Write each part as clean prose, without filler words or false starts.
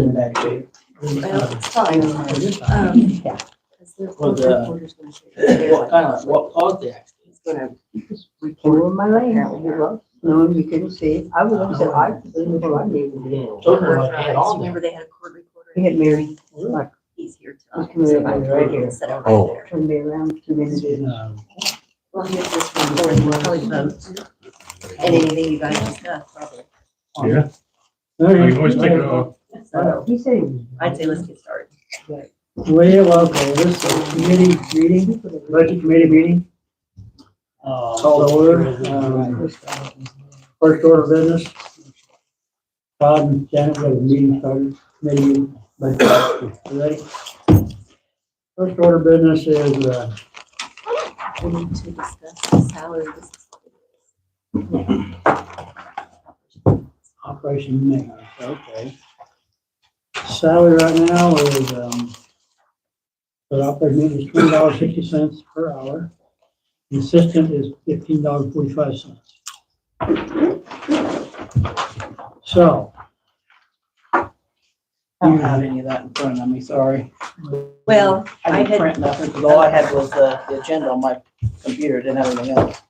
in bad shape. Well, it's fine. Yeah. Because their Well, court the- reporter's gonna say. What caused the accident? He's gonna Over my lane, apparently it was, no, you couldn't see it. I was, said, I couldn't before I needed it. So what had on Remember there? they had a court reporter? He had Mary, like, He's here He's tonight. coming So in I right here. set up Oh. right there. turned me around 2 minutes. Well, here's this report, we'll probably vote. And anything you guys discuss, probably. Yeah. You always take it off. So He said he was. I'd say let's get started. Well, okay, this is a committee meeting, budget committee meeting. Call to order, first order of business. Todd and Janet, we have a meeting started, committee meeting, ready? First order of business is, We need to discuss the salary. operation maintenance, okay. Salary right now is, for operating maintenance, $20.60 per hour. The assistant is $15.45. So, I don't have any of that in front of me, sorry. Well, I I didn't had, print nothing, because all I had was the agenda on my computer, didn't have anything else.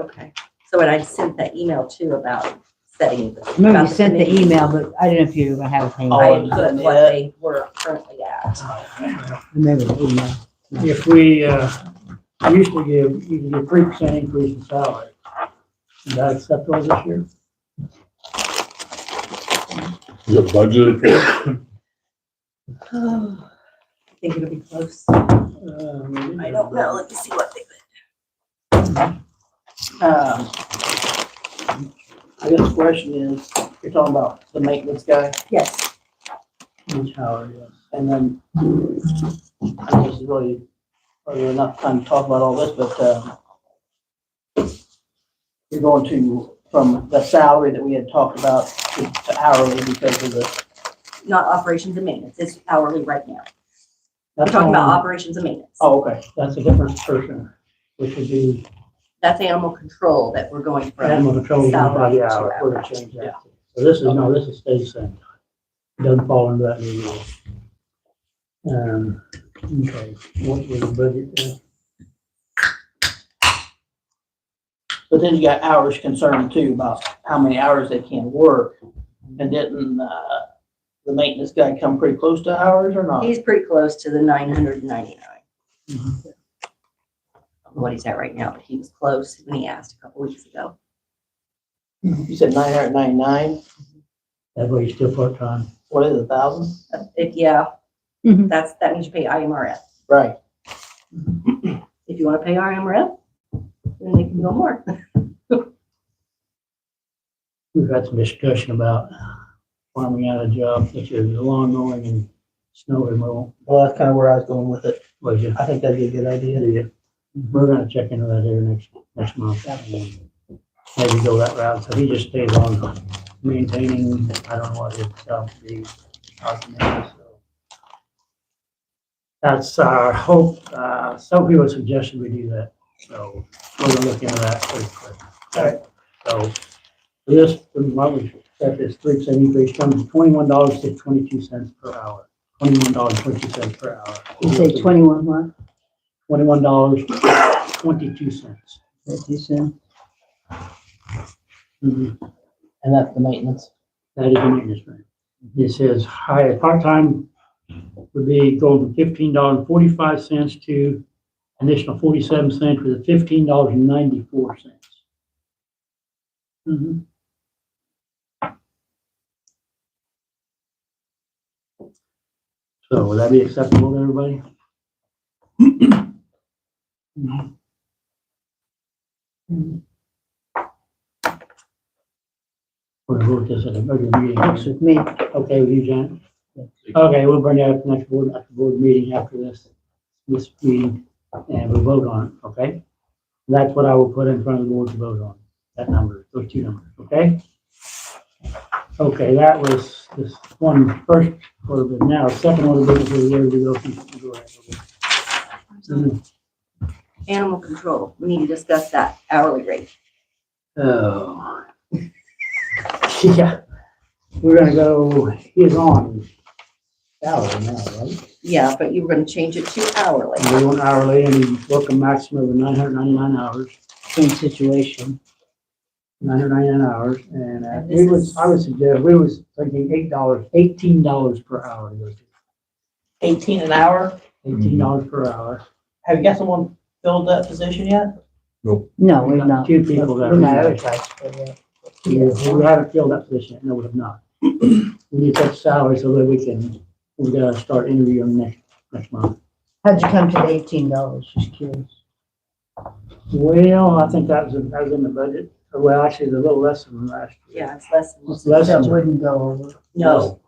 okay. So and I sent that email too about setting. Remember, about you sent the committee. email, but I didn't know if you were gonna have a thing. Oh, I I had put what they were currently at. Remember the email. if we, usually give, you can get 3% increase in salary. Is that acceptable this year? You got budget report? I think it'll be close. I I don't know. Let me see what they put. I guess the question is, you're talking about the maintenance guy, Yes. Each hour, yes. and then, I know this is really enough time to talk about all this, but, you're going to, from the salary that we had talked about to hourly because of the, Not operations and maintenance. It's hourly right now. We're That's talking about all- operations and maintenance. oh, okay. That's a different person, which would be That's animal control that we're going from. animal control salary by the to hour. We're hour. gonna change that. So this is, no, this is stays the same. Doesn't fall into that new rule. Okay, what was the budget there? But then you got hours concerned too, about how many hours they can work. And didn't, the maintenance guy come pretty close to hours or not? He's pretty close to the 999. Mhm. I don't know what he's at right now, but he was close when he asked a couple weeks ago. You said 999, That way he's still part-time. what is it, 1,000? Yeah, Mhm. that means you pay IMRF. Right. If you want to pay IMRF, then they can go more. We've had some discussion about farming out a job such as lawn mowing and snow removal. Well, that's kind of where I was going with it. Was you? I think that'd be a good idea. Yeah. We're gonna check into that here next month. and Maybe go that route. So he just stays on maintaining, I don't know what his the document is, so. That's our hope. Some people suggested we do that, so we're gonna look into that pretty quick. Alright. So this, what we set this 3% increase comes to $21.22 per hour. $21.22 per hour. You say 21 what? $21.22. That you said? Mhm. And that's the maintenance. That is the maintenance rate. This is high, part-time would be going from $15.45 to additional 47 cents with a $15.94. Mm-hmm. So would that be acceptable to everybody? Mhm. We're gonna vote this at a regular meeting. Works with me. Okay with you, Janet? Okay, we'll bring that up next board meeting after this meeting, and we'll vote on it, okay? That's what I will put in front of the board to vote on, that number, those two numbers, okay? Okay, that was this one first order, but now second order of business is where we go. Go ahead. Mhm. Animal control, we need to discuss that hourly rate. Oh. Yeah, we're gonna go, he is on salary now, right? Yeah, but you were gonna change it to hourly. And we want hourly and we work a maximum of 999 hours, Same situation. 999 hours. And And we this was, is- I was suggest, we was thinking $18 per hour. to go to. 18 an hour. $18 per hour. Have you got someone filled that position yet? No, we're Got not. two people that We're not are- advertised for that. We haven't filled that position yet. No, we have not. We need to set salary so that we gotta start interviewing next month. How'd you come to the $18? Just curious. Well, I think that was in the budget. Well, actually, it's a little less than last year. Yeah, it's less than. It's less That than, wouldn't go over. No,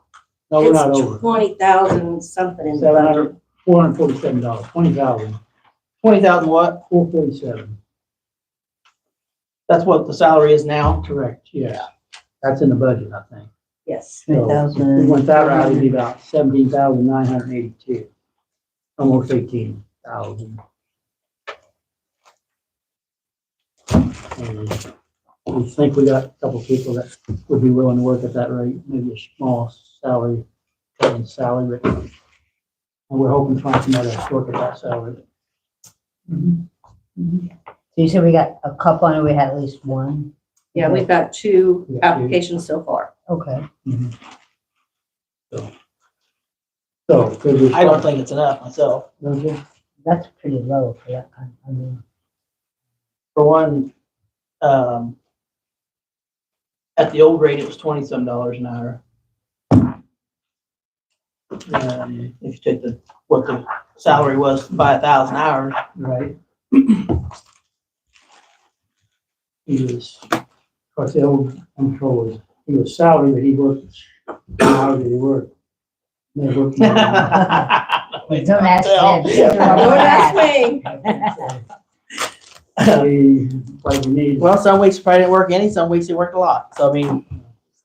no, we're not it's over. 20,000 something in the budget. $447, 20,000, 20,000 what? 447. That's what the salary is now. Correct, yes. That's in the budget, I think. Yes. So, if we 3,000. went that route, it'd be about 17,982. Almost 18,000. And we think we got a couple people that would be willing to work at that rate, maybe a small salary, cutting salary. And we're hoping to find somebody that's work at that salary. So you said we got a couple and we had at least one? Yeah, we've got two We got two. applications so far. Okay. So, could we I don't start? think it's enough myself. Don't you? That's pretty low for that kind. I mean, For one, at the old rate, it was 20-some dollars an hour. If you take what the salary was by 1,000 hours. Right. He was, of course, the old controller, he was salary, but he worked, how did he work? They worked. don't ask Tell. them. Don't ask me. Like we need. Well, some weeks he probably didn't work any, some weeks he worked a lot. So, I mean,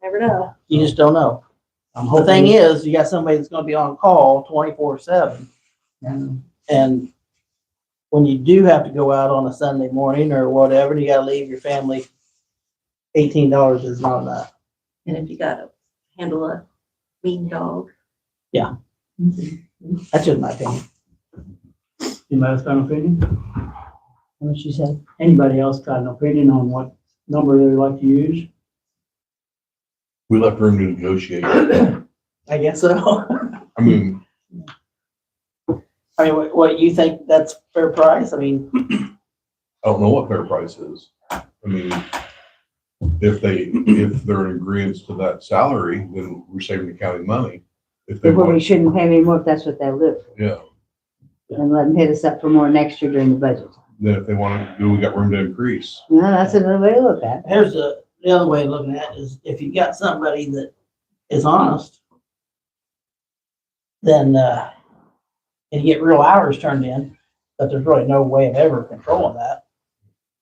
Never know. you just don't know. I'm The thing hoping- is, you got somebody that's gonna be on call 24/7. And when you do have to go out on a Sunday morning or whatever, you gotta leave your family, $18 is not enough. And if you gotta handle a mean dog. That's just my opinion. Anybody else got an opinion? What she said? Anybody else got an opinion on what number they like to use? We left room to negotiate. I guess so. I mean, I mean, what you think that's fair price? I mean, I don't know what fair price is. I mean, if they're in agreement to that salary, then we're saving the county money. If they Well, we want, shouldn't pay them anymore if that's what they live for. yeah, And let them hit us up for more next year during the budget. then if they want to do, we got room to increase. No, that's another way to look at it. here's the other way of looking at it is if you got somebody that is honest, then, and you get real hours turned in, but there's really no way of ever controlling that.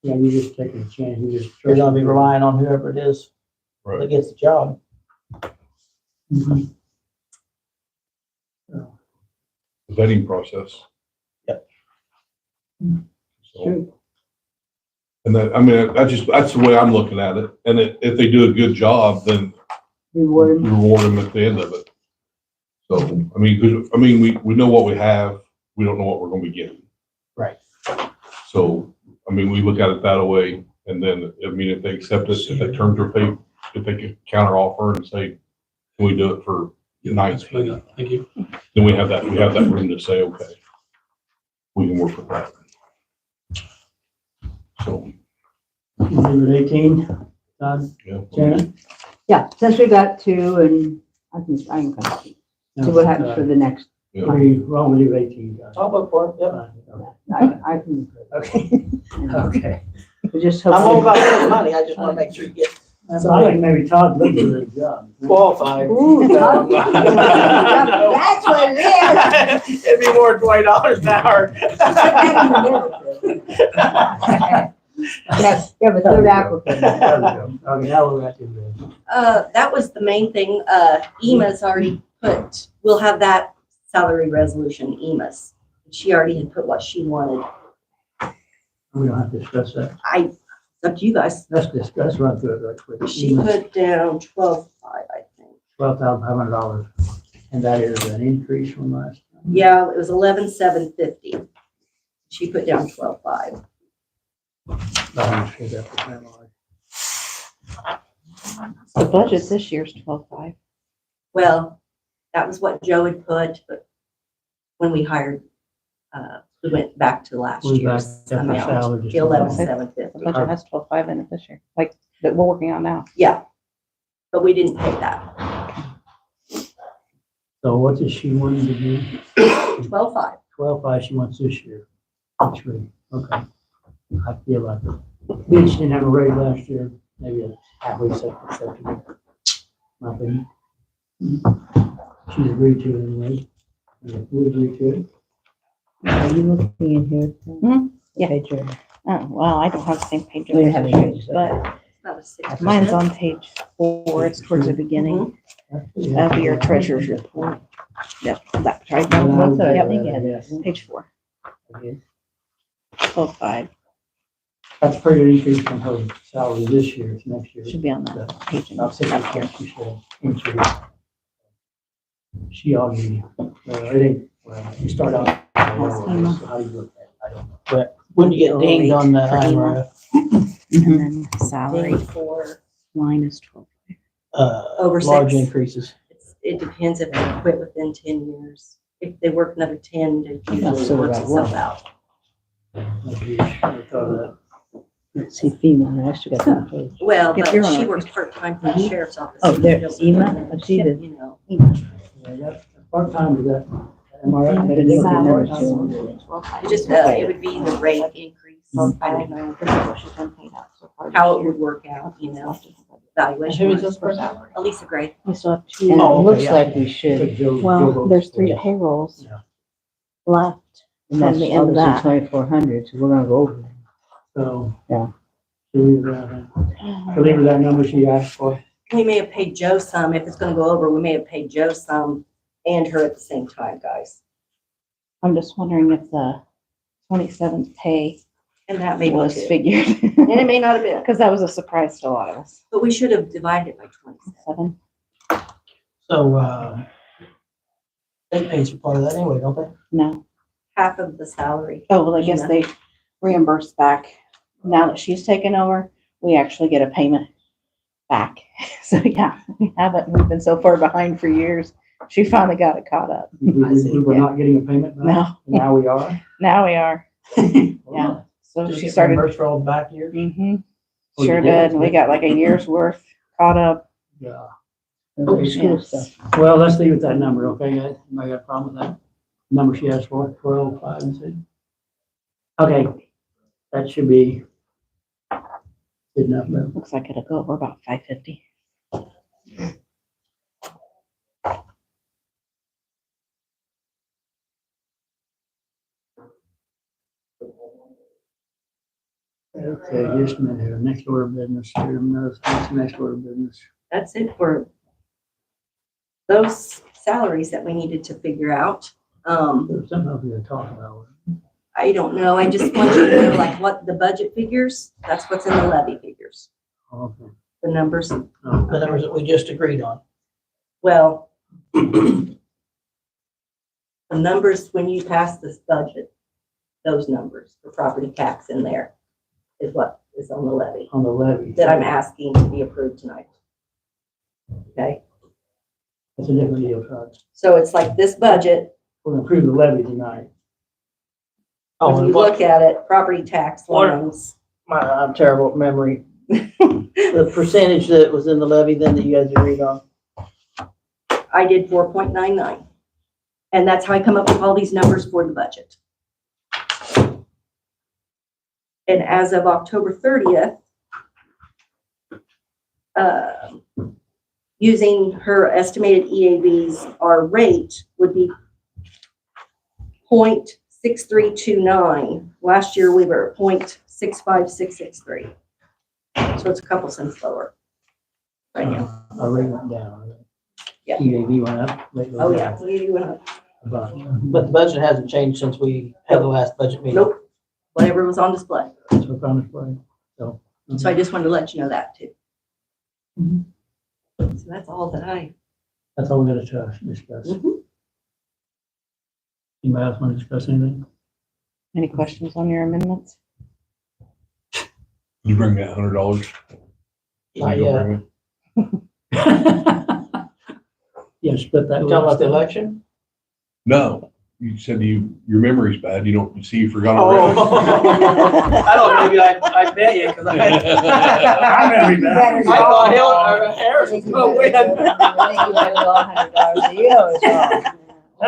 Yeah, you just taking a chance, you just. You're gonna be relying on whoever it is that Right. gets the job. Mhm. Vetting process. Yep. So, True. and that, I mean, that's the way I'm looking at it. And if they do a good job, then Reward them. reward them at the end of it. So, I mean, 'cause, I mean, we know what we have, we don't know what we're gonna be getting. Right. So, I mean, we look at it that way, and then, I mean, if they accept it, if they turn their pay, if they could counter offer and say, can we do it for nights? Thank you. Then we have that room to say, okay, we can work with that. So, Leave it 18, Todd, yeah. Shannon? Yeah, since we got two and I can kind of see what happens for the next. Yeah. Well, we leave 18, Todd. I'll vote for it, yep. I can. Okay, okay. We just I'm all hope. about saving money, I just wanna make sure you get So I think maybe Todd would do a good job. qualified. Ooh, Todd. That's what it is. It'd be more than $20 an hour. Yes, you have a third applicant. There we go. Okay, now we're at the. That was the main thing. EMA's already put, we'll have that salary resolution, EMA's. She already had put what she wanted. We don't have to discuss that. It's up to you guys. Let's run through it right quick. She put down 12,500, I think. $12,500. And that is an increase from last time. Yeah, it was 11,750. She put down 12,500. I'm sure that was kind of like- The budget this year's 12,500. Well, that was what Joe had put, but when we hired, we went back to last We year's backed up the amount, salary the just a little bit. The 11,750. budget has 12,500 in it this year, like that we're working on now. Yeah, but we didn't pay that. So what does she want to do? 12,500. 12,500 she wants this year. That's right. Okay. I feel like it. Maybe she didn't have a raise last year. Maybe it's halfway acceptable. My opinion. She's agreed to it anyway. We agree to it. Are you looking in here? Hmm? Yeah. Page or- Oh, well, I don't have the same page. as We don't have this any year, pages, but About a 6%. mine's on page 4. It's towards the beginning of your treasurer's report. Yep, that's right. What's that? Yep, Yes. page 4. 12,500 That's a pretty good increase from her salary this year to next year. should be on that page. About 6%, she should increase. She ought to be, I think, well, you start out. How do you look at it? I don't know. But when you get dinged on the IMRF, And then salary For, line is 12. Over large 6. increases. it depends if they quit within 10 years. If they work another 10, it usually so works about itself what? out. Maybe I thought of that. Let's see, FEMA, I still got that page. Well, If but you're on she a- works part-time for the sheriff's office. Oh, so there, she doesn't- Ema, I see the- You know, Yeah, that, part-time is that, am I right? But it didn't Salary. remember to- it just, it would be the rate increase. I don't know She's been paid out so far. how this it year. would work out, you know, Who valuation. is this for person? salary. Elisa Gray. We still have And two. it Oh, okay, looks yeah. like we should, Well, there's 3 Yeah. payrolls Yeah. left. and that's From the end of obviously that. 2,400, so we're gonna go over. So. Yeah. Should we leave her that number she asked for? We may have paid Joe some, if it's gonna go over, we may have paid Joe some and her at the same time, guys. I'm just wondering if the 27th pay And that may be was too. figured. And it may not have been, Because that was a surprise to a lot of us. but we should have divided it by 27. 7? So, they pays for part of that anyway, don't they? No. Half of the salary. Oh, well, I guess Yeah. they reimburse back. Now that she's taken over, we actually get a payment back. So yeah, we haven't, we've been so far behind for years. She finally got it caught up. We were not getting a payment back? No, Now we are? now we are. Yeah. So Did you she get started, reimbursed for all the back years? mm-hmm, Oh, you sure did? did. We got like a year's worth caught up. Yeah. The school Yes. stuff. Well, let's leave it that number, okay, guys? Anybody got a problem with that? Number she asked for, 12,500, and said. Okay, that should be good enough, though. Looks like it'll go over about 550. Okay, just a minute here. Next order of business. Here, what's the next order of business? That's it for those salaries that we needed to figure out. There's something else we gotta talk about. I don't know, I just want you to know like what the budget figures, that's what's in the levy figures, Okay. the numbers. The numbers that we just agreed on. Well, the numbers, when you pass this budget, those numbers, the property tax in there is what is on the levy On the levy. that I'm asking to be approved tonight. Okay, That's a different deal, Todd. so it's like this budget, We're gonna approve the levy tonight. Oh, when and you what, look at it, property tax lines. I'm terrible at memory. The percentage that was in the levy then that you guys agreed on. I did 4.99. And that's how I come up with all these numbers for the budget. And as of October 30th, using her estimated EAVs, our rate would be 0.6329. Last year, we were at 0.65663. So it's a couple cents lower right now. Our rate went down. Yeah. EAV went up. rate went Oh, down yeah. EAV went up. a bunch. But the budget hasn't changed since we had the last budget meeting. Nope. Whatever was on display. That's what on display. So. So I just wanted to let you know that too. Mhm. So that's all that I That's all we got to discuss. Mhm. Anybody else want to discuss anything? Any questions on your amendments? You bring that $100? Not You yet. don't bring Yeah, split that. You talking about the election? No, you said your memory's bad. You see, you forgot Oh. already. I don't, maybe I bet you, cause I remember that. I thought Harris was gonna win. That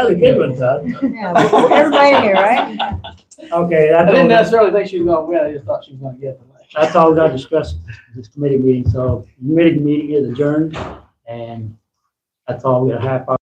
was a good one, Todd. Yeah, everybody here, right? Okay, I didn't that's, necessarily think she was gonna win, I just thought she was gonna get the election. that's all we got to discuss this committee meeting. So committee meeting is adjourned, and that's all. We got a half hour.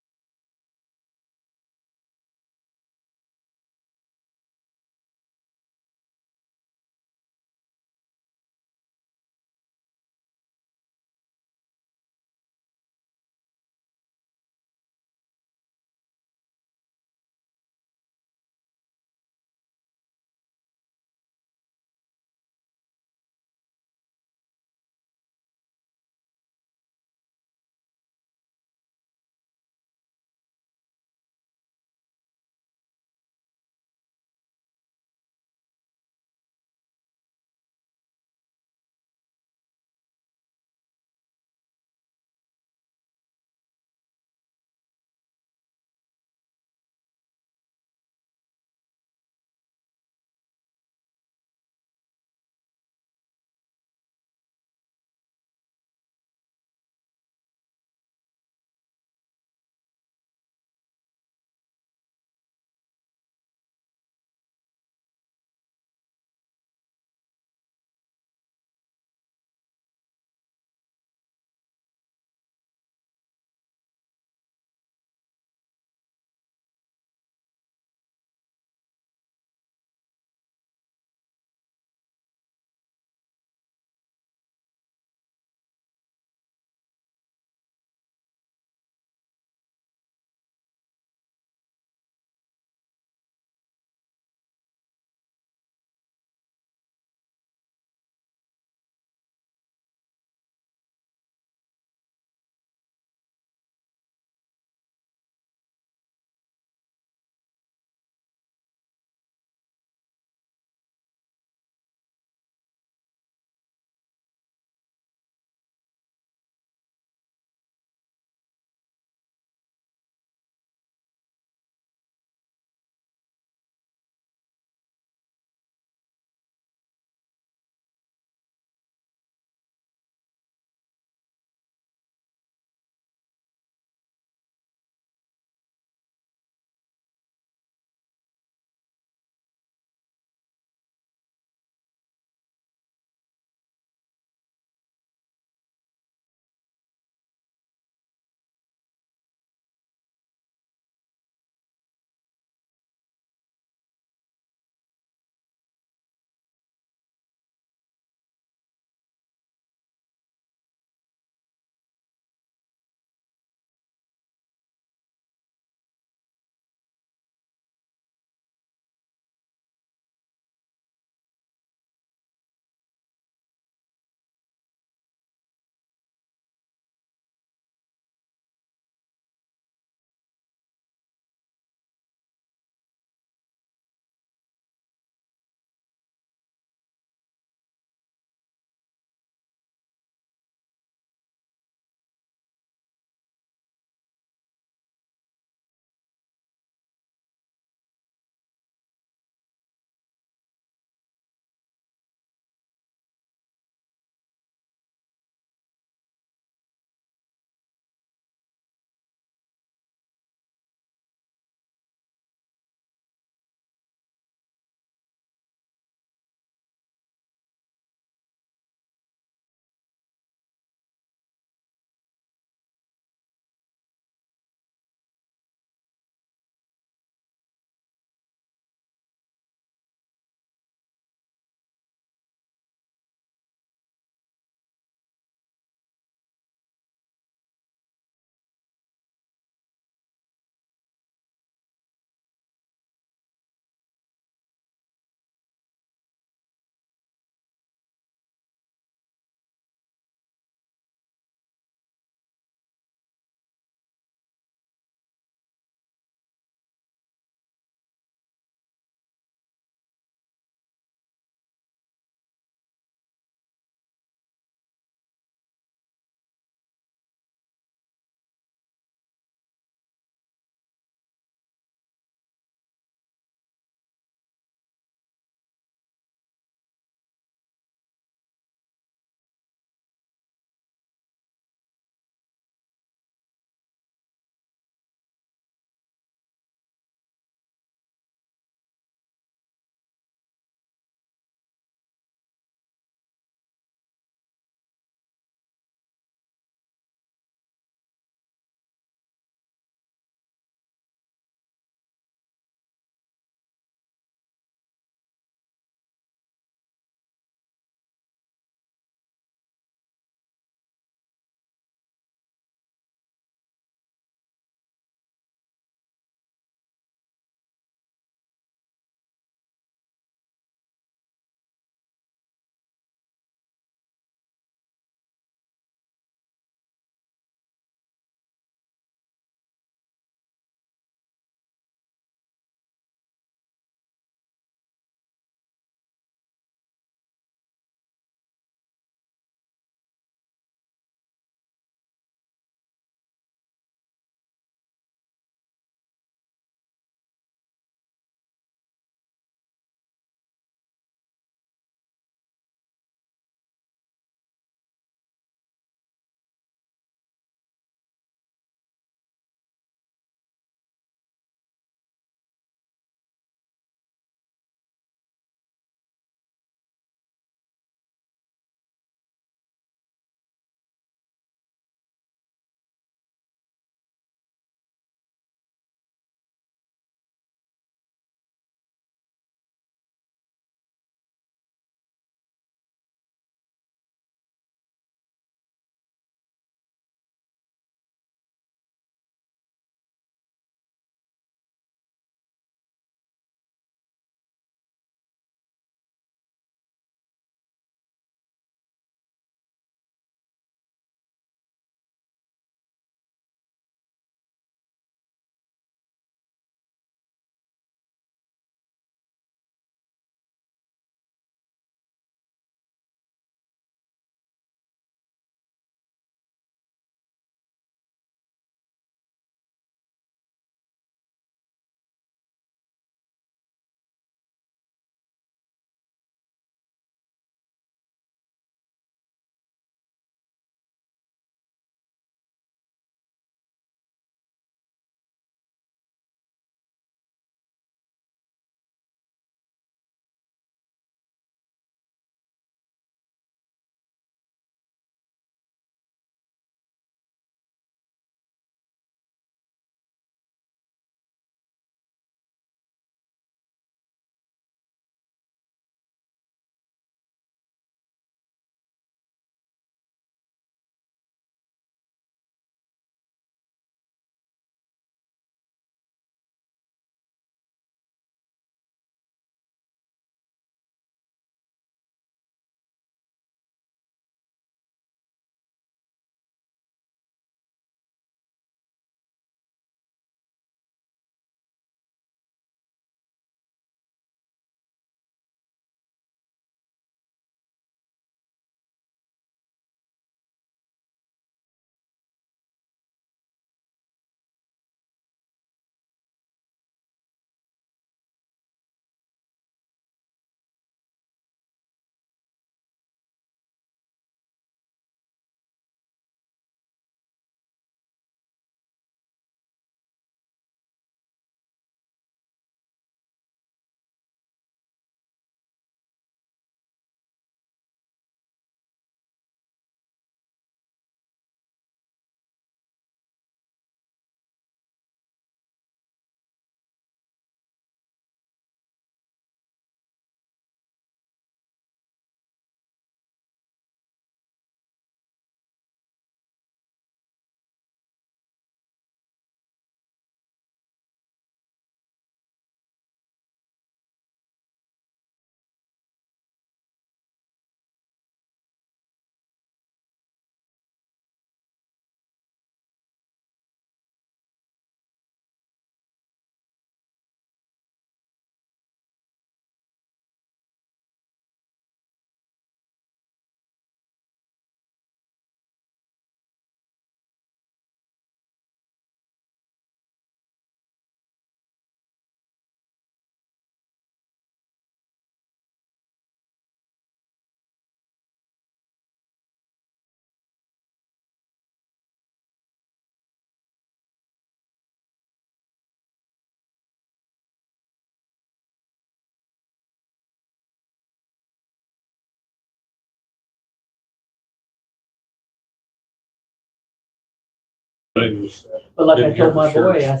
But like I Didn't hear told my for sure. boy, I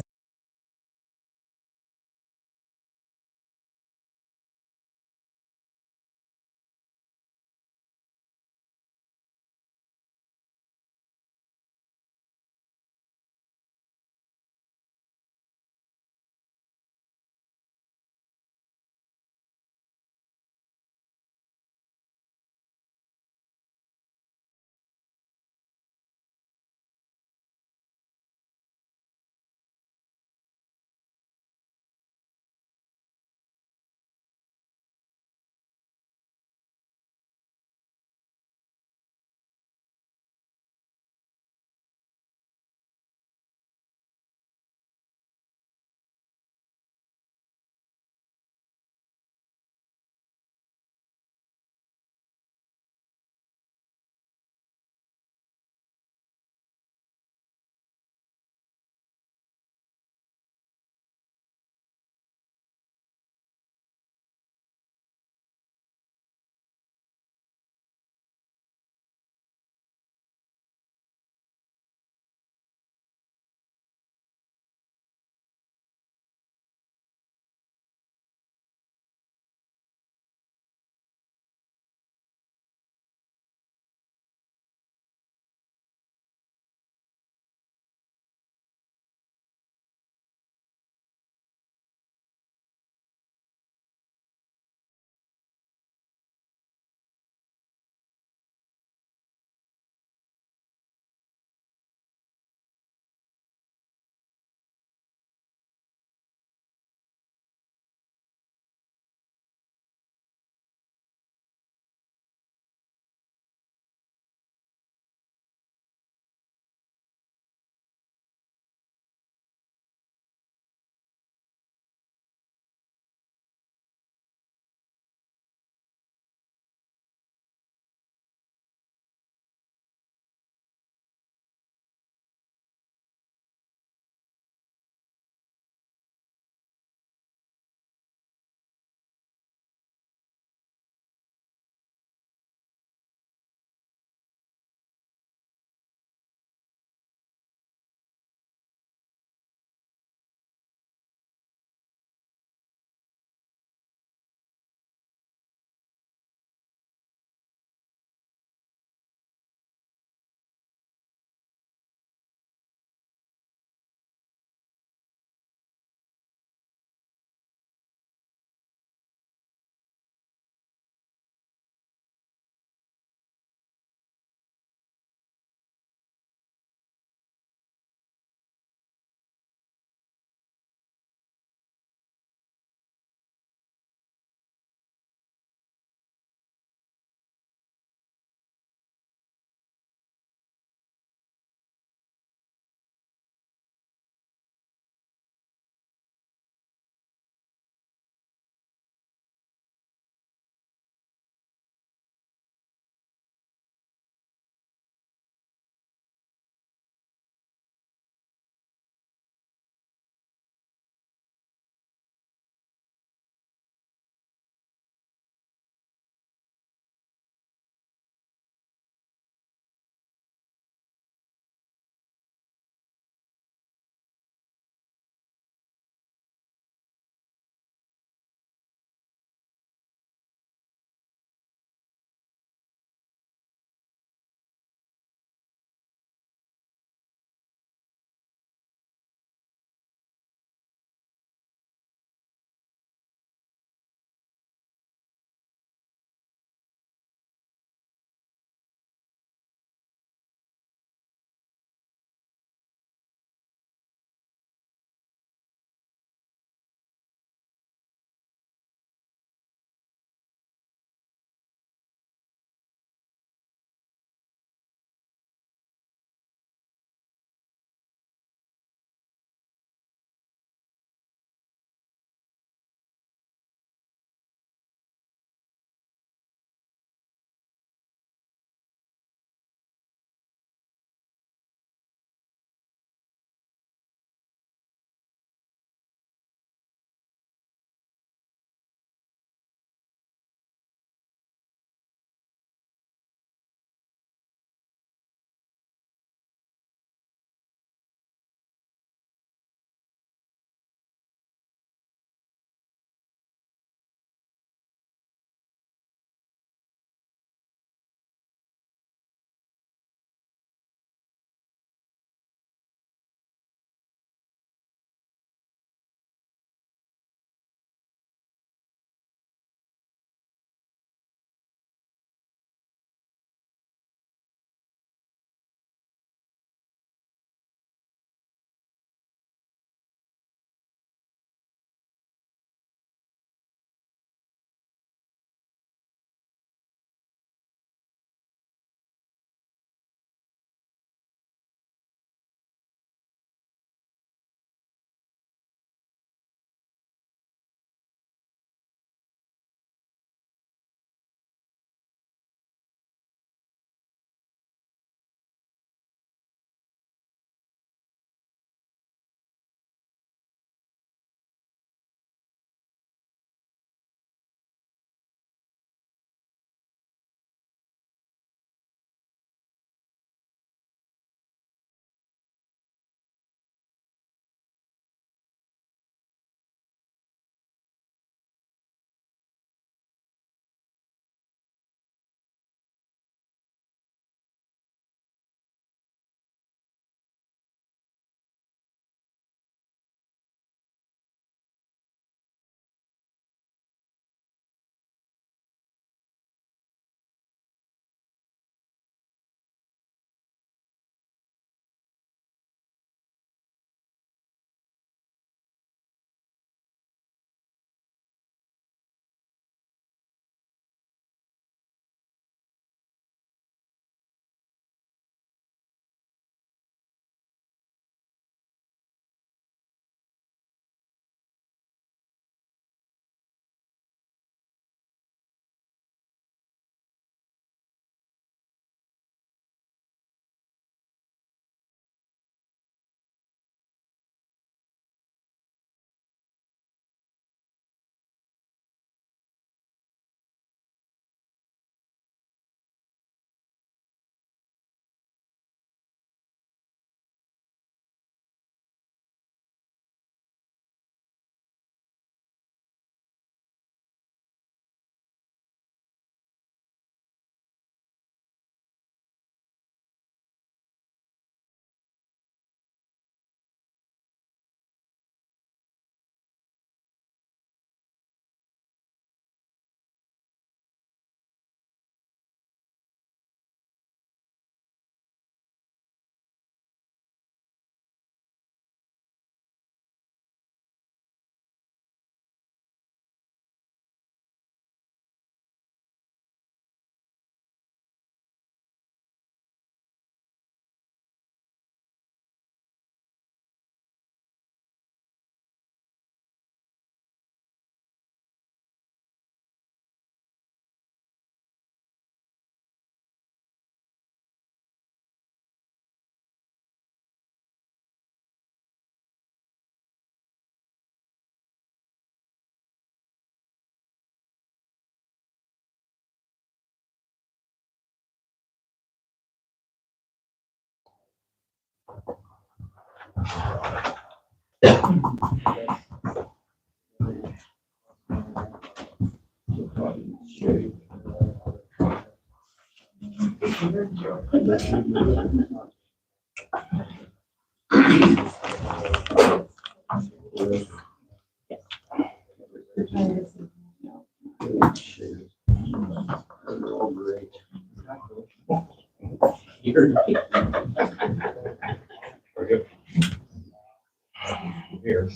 Here.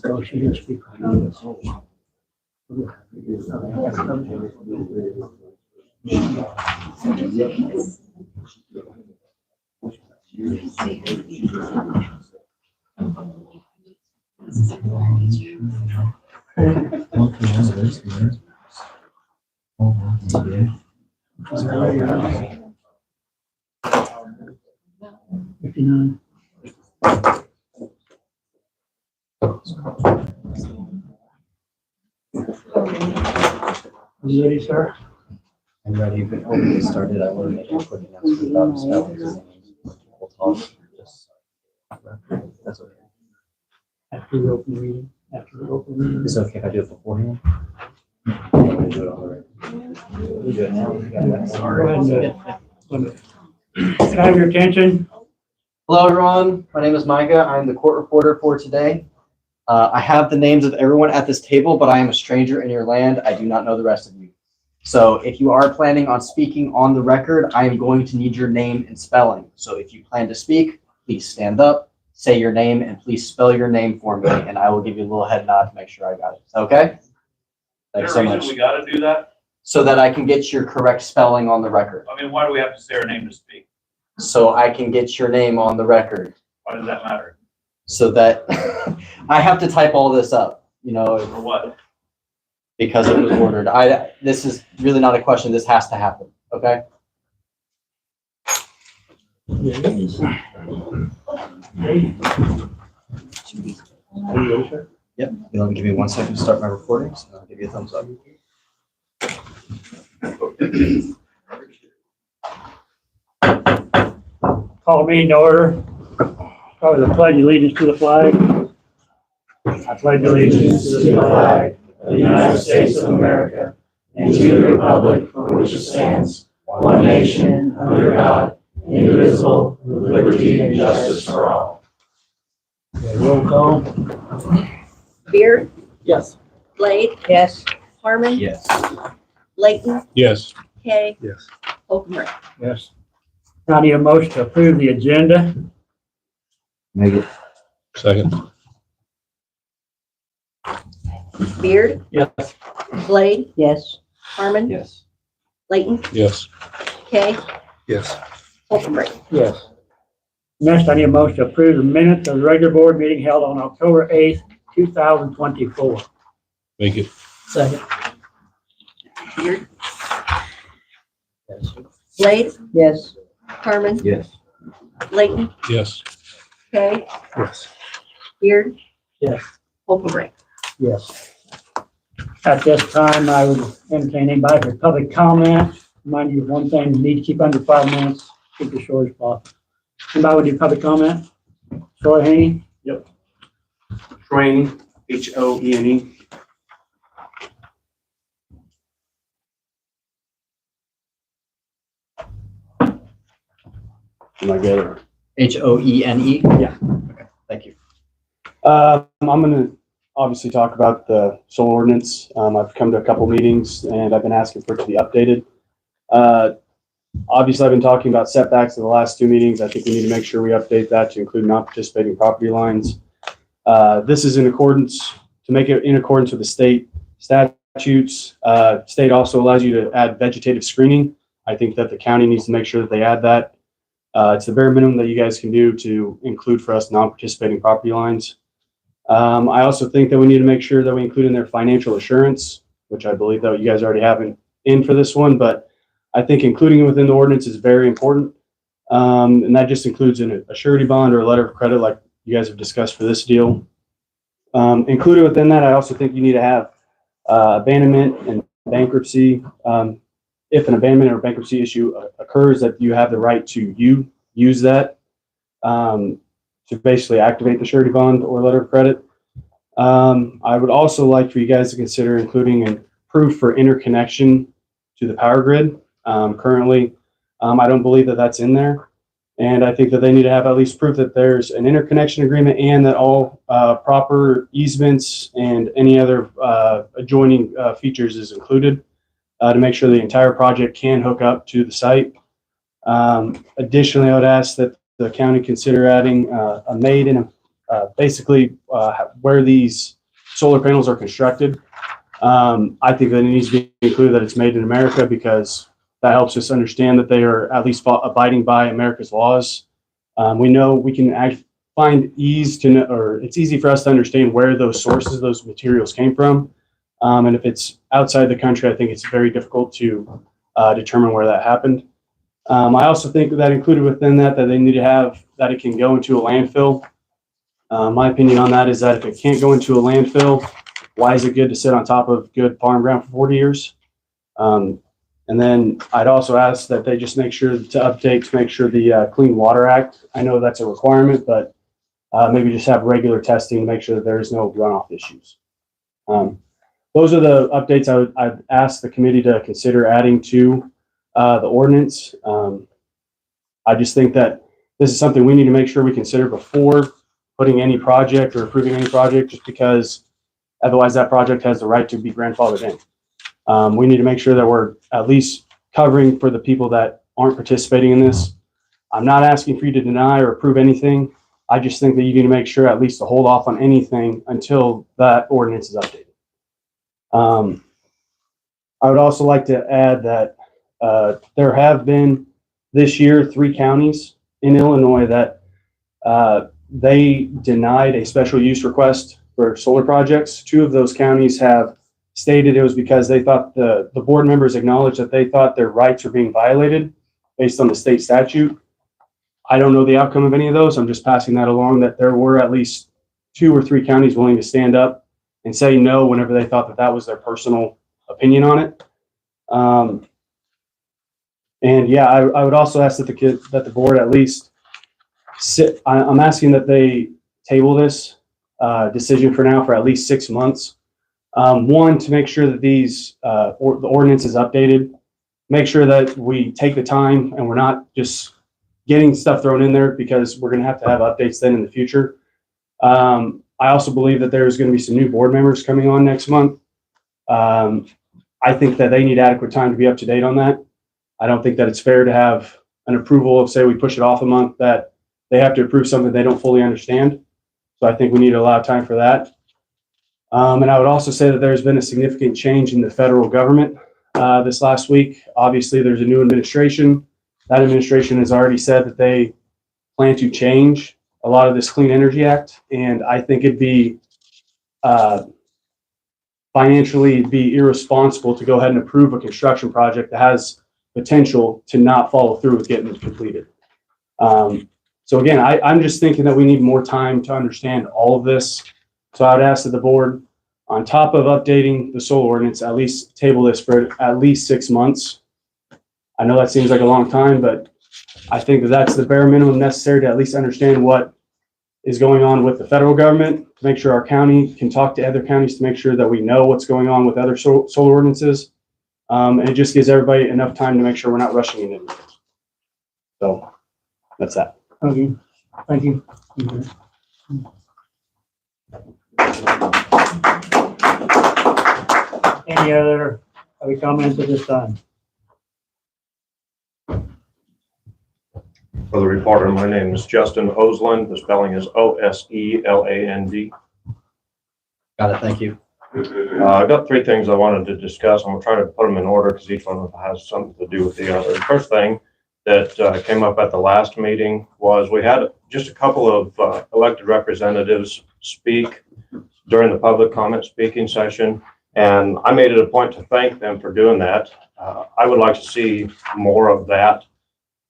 So she didn't speak. $59. You ready, sir? I'm ready, but before we get started, I want to make a quick announcement about spellings. We'll talk. Just- That's okay. After the open meeting, Is it okay if I do it beforehand? Or we do it on the record? We do it now. We got that. Go ahead and do it. Can I have your attention? Hello, everyone. My name is Micah. I'm the court reporter for today. I have the names of everyone at this table, but I am a stranger in your land. I do not know the rest of you. So if you are planning on speaking on the record, I am going to need your name and spelling. So if you plan to speak, please stand up, say your name, and please spell your name for me, and I will give you a little head nod to make sure I got it. Is that okay? Thanks so much. We gotta do that? So that I can get your correct spelling on the record. I mean, why do we have to say our name to speak? So I can get your name on the record. Why does that matter? So that I have to type all this up, you know, For what? because it was ordered. This is really not a question. This has to happen. Okay? There it is. Ready? Are you ready, sir? Yep. You'll give me 1 second to start my recording, so I'll give you a thumbs up. Call meeting to order. Probably the pledge allegiance to the flag. I pledge allegiance to the flag of the United States of America and to the republic for which it stands, one nation, under God, indivisible, with liberty and justice for all. Okay, roll call. Beard, Yes. Blade, Yes. Harmon, Yes. Layton, Yes. Kay, Yes. Holcomb. Yes. Now need a motion to approve the agenda. Make it. Second. Beard, Yes. Blade, Yes. Harmon, Yes. Layton, Yes. Kay, Yes. Holcomb. Yes. Next, I need a motion to approve the minutes of the regular board meeting held on October 8th, 2024. Make it. Second. Beard, Yes. Blade, Yes. Harmon, Yes. Layton, Yes. Kay, Yes. Beard, Yes. Holcomb. Yes. At this time, I would entertain anybody for public comment. Mind you, one thing, you need to keep under 5 minutes, keep it short as possible. Anybody with any public comment? Troy Haney? Hoene, Hoene. Am I good? Hoene? Yeah. Okay, thank you. I'm gonna obviously talk about the solar ordinance. I've come to a couple meetings and I've been asking for it to be updated. Obviously, I've been talking about setbacks in the last 2 meetings. I think we need to make sure we update that to include non-participating property lines. This is in accordance, to make it in accordance with the state statutes. State also allows you to add vegetative screening. I think that the county needs to make sure that they add that. It's the bare minimum that you guys can do to include for us non-participating property lines. I also think that we need to make sure that we include in their financial assurance, which I believe that you guys already have in for this one, but I think including it within the ordinance is very important. And that just includes a surety bond or a letter of credit like you guys have discussed for this deal. Included within that, I also think you need to have abandonment and bankruptcy. If an abandonment or bankruptcy issue occurs, that you have the right to use that to basically activate the surety bond or letter of credit. I would also like for you guys to consider including a proof for interconnection to the power grid. Currently, I don't believe that that's in there. And I think that they need to have at least proof that there's an interconnection agreement and that all proper easements and any other adjoining features is included to make sure the entire project can hook up to the site. Additionally, I would ask that the county consider adding a made in basically where these solar panels are constructed. I think that it needs to be included that it's made in America, because that helps us understand that they are at least abiding by America's laws. We know we can find it's easy for us to understand where those sources, those materials came from. And if it's outside the country, I think it's very difficult to determine where that happened. I also think that included within that they need to have that it can go into a landfill. My opinion on that is that if it can't go into a landfill, why is it good to sit on top of good farm ground for 40 years? And then I'd also ask that they just make sure to make sure the Clean Water Act, I know that's a requirement, but maybe just have regular testing to make sure that there is no runoff issues. Those are the updates I'd ask the committee to consider adding to the ordinance. I just think that this is something we need to make sure we consider before putting any project or approving any project, just because otherwise that project has the right to be grandfathered in. We need to make sure that we're at least covering for the people that aren't participating in this. I'm not asking for you to deny or approve anything. I just think that you need to make sure at least to hold off on anything until that ordinance is updated. I would also like to add that there have been this year 3 counties in Illinois that they denied a special use request for solar projects. 2 of those counties have stated it was because they thought the board members acknowledged that they thought their rights were being violated based on the state statute. I don't know the outcome of any of those. I'm just passing that along, that there were at least 2 or 3 counties willing to stand up and say no whenever they thought that that was their personal opinion on it. And yeah, I would also ask that the board at least I'm asking that they table this decision for now for at least 6 months. One, to make sure that the ordinance is updated, make sure that we take the time and we're not just getting stuff thrown in there, because we're going to have updates then in the future. I also believe that there's going to be some new board members coming on next month. I think that they need adequate time to be up to date on that. I don't think that it's fair to have an approval of, say, we push it off a month, that they have to approve something they don't fully understand. So I think we need to allow time for that. And I would also say that there's been a significant change in the federal government this last week. Obviously, there's a new administration. That administration has already said that they plan to change a lot of this Clean Energy Act. And I think it'd be financially be irresponsible to go ahead and approve a construction project that has potential to not follow through with getting it completed. So again, I'm just thinking that we need more time to understand all of this. So I would ask that the board, on top of updating the solar ordinance, at least table this for at least 6 months. I know that seems like a long time, but I think that that's the bare minimum necessary to at least understand what is going on with the federal government, to make sure our county can talk to other counties to make sure that we know what's going on with other solar ordinances. And it just gives everybody enough time to make sure we're not rushing into anything. So that's that. Okay, thank you. Any other comments at this time? For the reporter, my name is Justin Osland. The spelling is Osland. Got it. Thank you. I've got 3 things I wanted to discuss. I'm going to try to put them in order because each one has something to do with the other. The first thing that came up at the last meeting was we had just a couple of elected representatives speak during the public comment speaking session, and I made it a point to thank them for doing that. I would like to see more of that.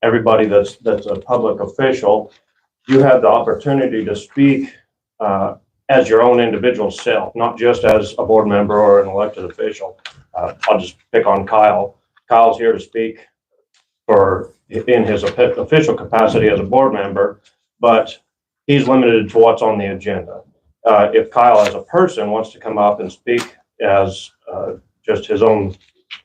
Everybody that's a public official you have the opportunity to speak as your own individual self, not just as a board member or an elected official. I'll just pick on Kyle. Kyle's here to speak in his official capacity as a board member, but he's limited to what's on the agenda. If Kyle as a person wants to come up and speak as just his own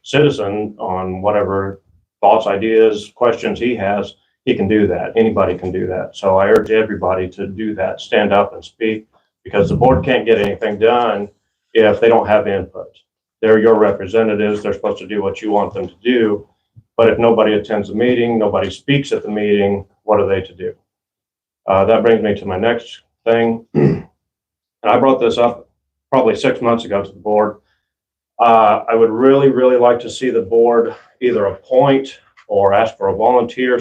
citizen on whatever thoughts, ideas, questions he has, he can do that. Anybody can do that. So I urge everybody to do that, stand up and speak, because the board can't get anything done if they don't have input. They're your representatives. They're supposed to do what you want them to do. But if nobody attends the meeting, nobody speaks at the meeting, what are they to do? That brings me to my next thing. And I brought this up probably 6 months ago to the board. I would really, really like to see the board either appoint or ask for a volunteer,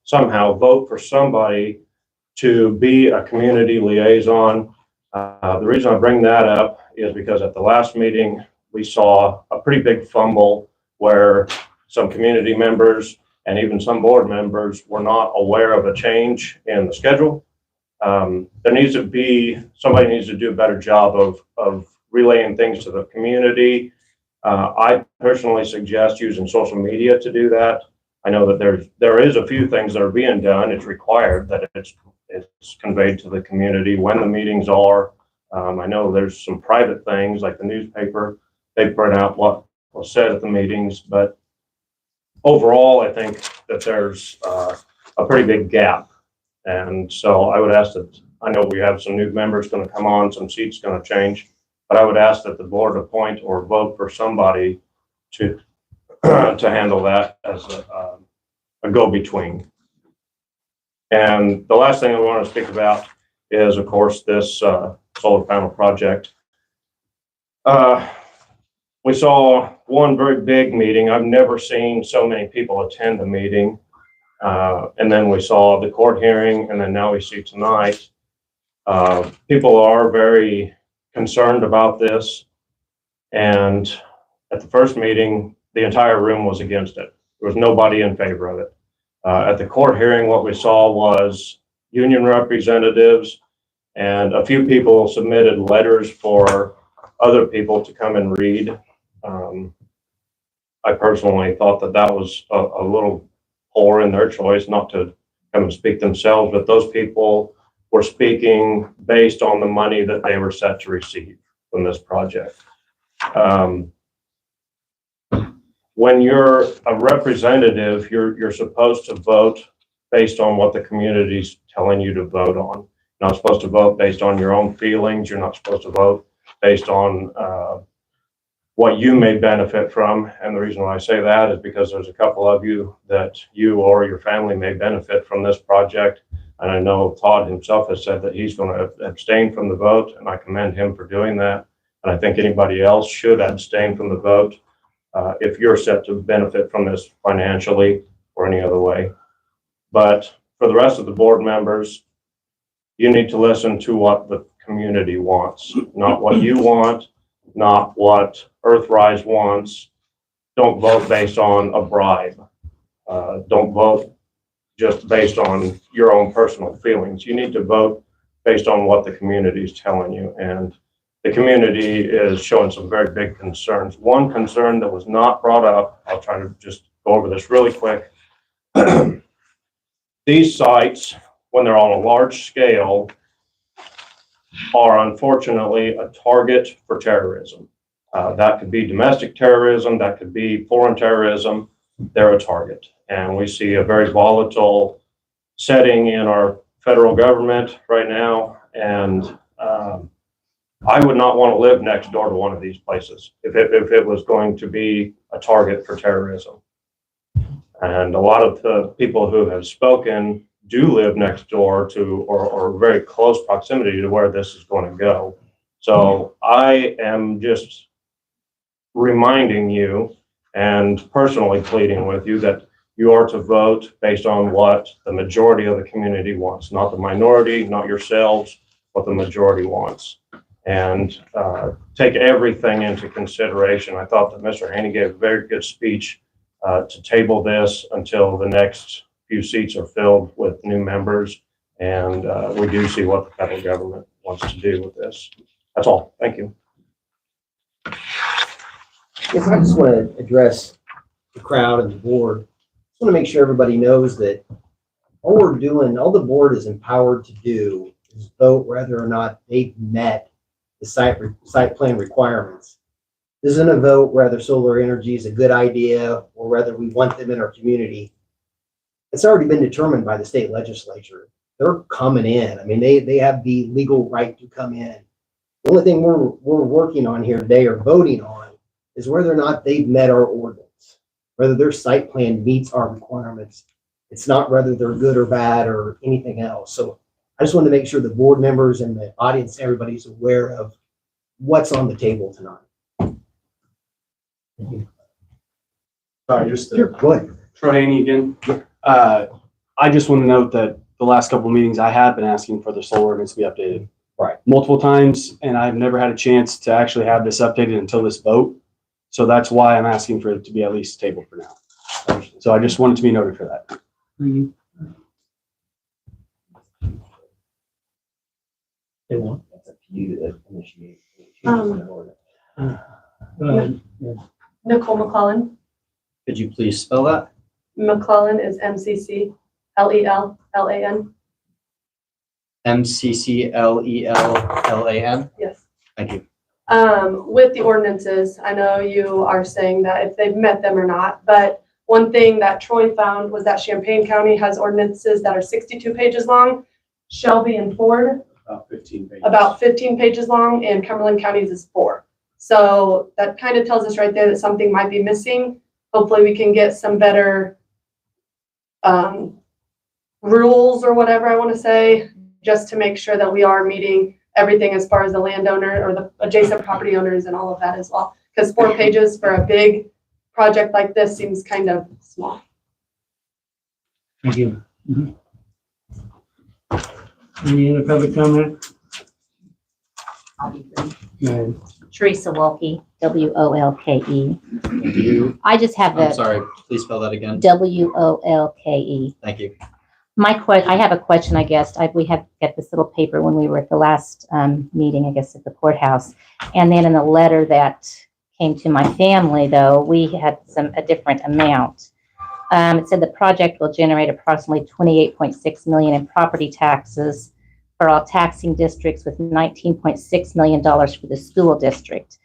somehow vote for somebody to be a community liaison. The reason I bring that up is because at the last meeting, we saw a pretty big fumble where some community members and even some board members were not aware of a change in the schedule. There needs to be, somebody needs to do a better job of relaying things to the community. I personally suggest using social media to do that. I know that there is a few things that are being done. It's required that it's conveyed to the community when the meetings are. I know there's some private things like the newspaper. They print out what was said at the meetings, but overall, I think that there's a pretty big gap. And so I would ask that, I know we have some new members going to come on, some seats going to change, but I would ask that the board appoint or vote for somebody to handle that as a go-between. And the last thing I want to speak about is, of course, this solar panel project. We saw one very big meeting. I've never seen so many people attend the meeting. And then we saw the court hearing, and then now we see tonight. People are very concerned about this. And at the first meeting, the entire room was against it. There was nobody in favor of it. At the court hearing, what we saw was union representatives and a few people submitted letters for other people to come and read. I personally thought that was a little poor in their choice not to come and speak themselves, but those people were speaking based on the money that they were set to receive from this project. When you're a representative, you're supposed to vote based on what the community's telling you to vote on. You're not supposed to vote based on your own feelings. You're not supposed to vote based on what you may benefit from. And the reason why I say that is because there's a couple of you that you or your family may benefit from this project. And I know Todd himself has said that he's going to abstain from the vote, and I commend him for doing that. And I think anybody else should abstain from the vote if you're set to benefit from this financially or any other way. But for the rest of the board members, you need to listen to what the community wants, not what you want, not what Earthrise wants. Don't vote based on a bribe. Don't vote just based on your own personal feelings. You need to vote based on what the community is telling you. And the community is showing some very big concerns. One concern that was not brought up, I'll try to just go over this really quick. These sites, when they're on a large scale, are unfortunately a target for terrorism. That could be domestic terrorism, that could be foreign terrorism. They're a target. And we see a very volatile setting in our federal government right now. And I would not want to live next door to one of these places if it was going to be a target for terrorism. And a lot of the people who have spoken do live next door to or very close proximity to where this is going to go. So I am just reminding you and personally pleading with you that you are to vote based on what the majority of the community wants, not the minority, not yourselves, what the majority wants. And take everything into consideration. I thought that Mr. Haney gave a very good speech to table this until the next few seats are filled with new members. And we do see what the federal government wants to do with this. That's all. Thank you. Yes, I just want to address the crowd and the board. Just want to make sure everybody knows that all we're doing, all the board is empowered to do is vote whether or not they've met the site plan requirements. This isn't a vote whether solar energy is a good idea or whether we want them in our community. It's already been determined by the state legislature. They're coming in. I mean, they have the legal right to come in. The only thing we're working on here today or voting on is whether or not they've met our ordinance, whether their site plan meets our requirements. It's not whether they're good or bad or anything else. So I just wanted to make sure the board members and the audience, everybody's aware of what's on the table tonight. Sorry, just Sure, go ahead. Troy Haney again. I just want to note that the last couple of meetings I have been asking for the solar ordinance to be updated. Right. Multiple times, and I've never had a chance to actually have this updated until this vote. So that's why I'm asking for it to be at least tabled for now. So I just wanted to be noted for that. They want. That's up to you to initiate. Go ahead. Nicole McClellan. Could you please spell that? McClellan is MCCLELLAN. MCCLELLAN. Yes. Thank you. With the ordinances, I know you are saying that if they've met them or not, but one thing that Troy found was that Champaign County has ordinances that are 62 pages long. Shelby and Ford, About 15 pages. about 15 pages long, and Cumberland County's is 4. So that kind of tells us right there that something might be missing. Hopefully we can get some better rules or whatever I want to say, just to make sure that we are meeting everything as far as the landowner or the adjacent property owners and all of that as well. Because 4 pages for a big project like this seems kind of small. Thank you. Any other public comment? Go ahead. Teresa Wolke, WOLKE. Thank you. I just have I'm the sorry, please spell that again. WOLKE. Thank you. I have a question, I guess. We had got this little paper when we were at the last meeting, I guess, at the courthouse. And then in the letter that came to my family, though, we had a different amount. It said the project will generate approximately $28.6 million in property taxes for all taxing districts, with $19.6 million for the school district.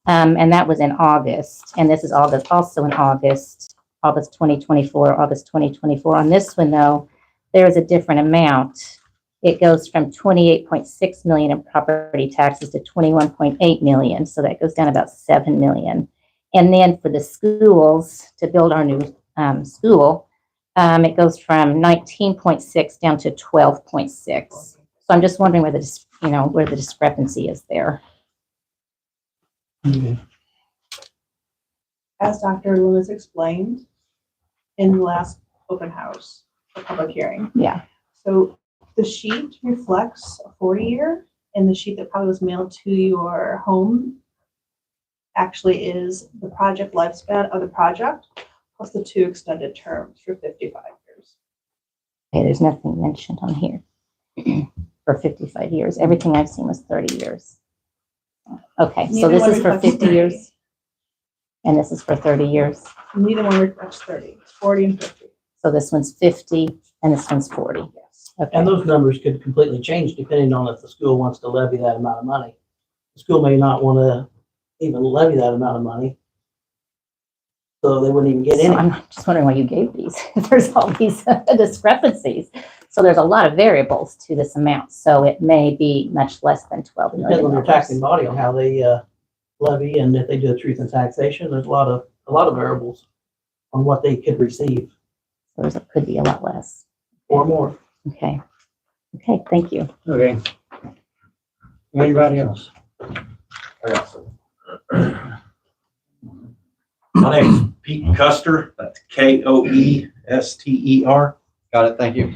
And that was in August. And this is August, also in August 2024, August 2024. On this one, though, there is a different amount. It goes from 28.6 million in property taxes to 21.8 million. So that goes down about 7 million. And then for the schools, to build our new school, it goes from 19.6 down to 12.6. So I'm just wondering where the discrepancy is there. Okay. As Dr. Lewis explained in the last open house, the public hearing. Yeah. So the sheet reflects a 40-year, and the sheet that probably was mailed to your home actually is the project lifespan of the project, plus the 2 extended terms for 55 years. Okay, there's nothing mentioned on here for 55 years. Everything I've seen was 30 years. Okay, so Neither this one is for reflects 50 30. years, and this is for 30 years. Neither one reflects 30, it's 40 and 50. So this one's 50 and this one's 40. Yes. Okay. And those numbers could completely change depending on if the school wants to levy that amount of money. The school may not want to even levy that amount of money. So they wouldn't even get So any. I'm just wondering why you gave these. There's all these discrepancies. So there's a lot of variables to this amount. So it may be much less than $12 Depends on million. your taxing body on how they levy, and if they do a truth in taxation, there's a lot of variables on what they could receive So it could be a lot less. or more. Okay. Okay, thank you. Okay. Anybody else? My name is Pete Custer. That's Koester. Got it. Thank you.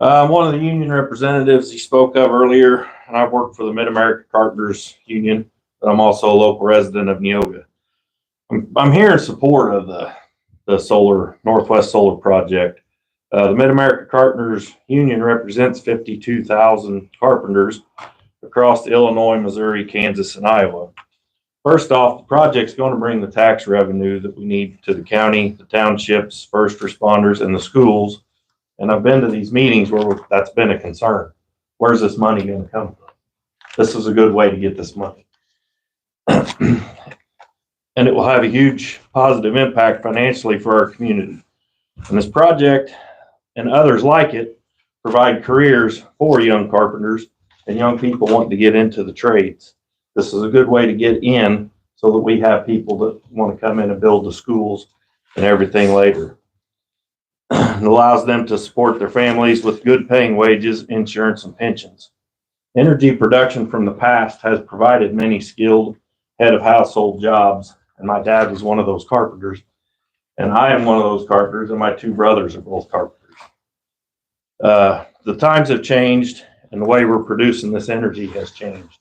I'm one of the union representatives he spoke of earlier, and I've worked for the Mid-America Carpenters Union, but I'm also a local resident of Neoga. I'm here in support of the Northwest Solar Project. The Mid-America Carpenters Union represents 52,000 carpenters across Illinois, Missouri, Kansas, and Iowa. First off, the project's going to bring the tax revenue that we need to the county, the townships, first responders, and the schools. And I've been to these meetings where that's been a concern. Where's this money going to come from? This is a good way to get this money. And it will have a huge positive impact financially for our community. And this project and others like it provide careers for young carpenters and young people wanting to get into the trades. This is a good way to get in so that we have people that want to come in and build the schools and everything later. It allows them to support their families with good paying wages, insurance, and pensions. Energy production from the past has provided many skilled head of household jobs, and my dad was one of those carpenters, and I am one of those carpenters, and my two brothers are both carpenters. The times have changed, and the way we're producing this energy has changed.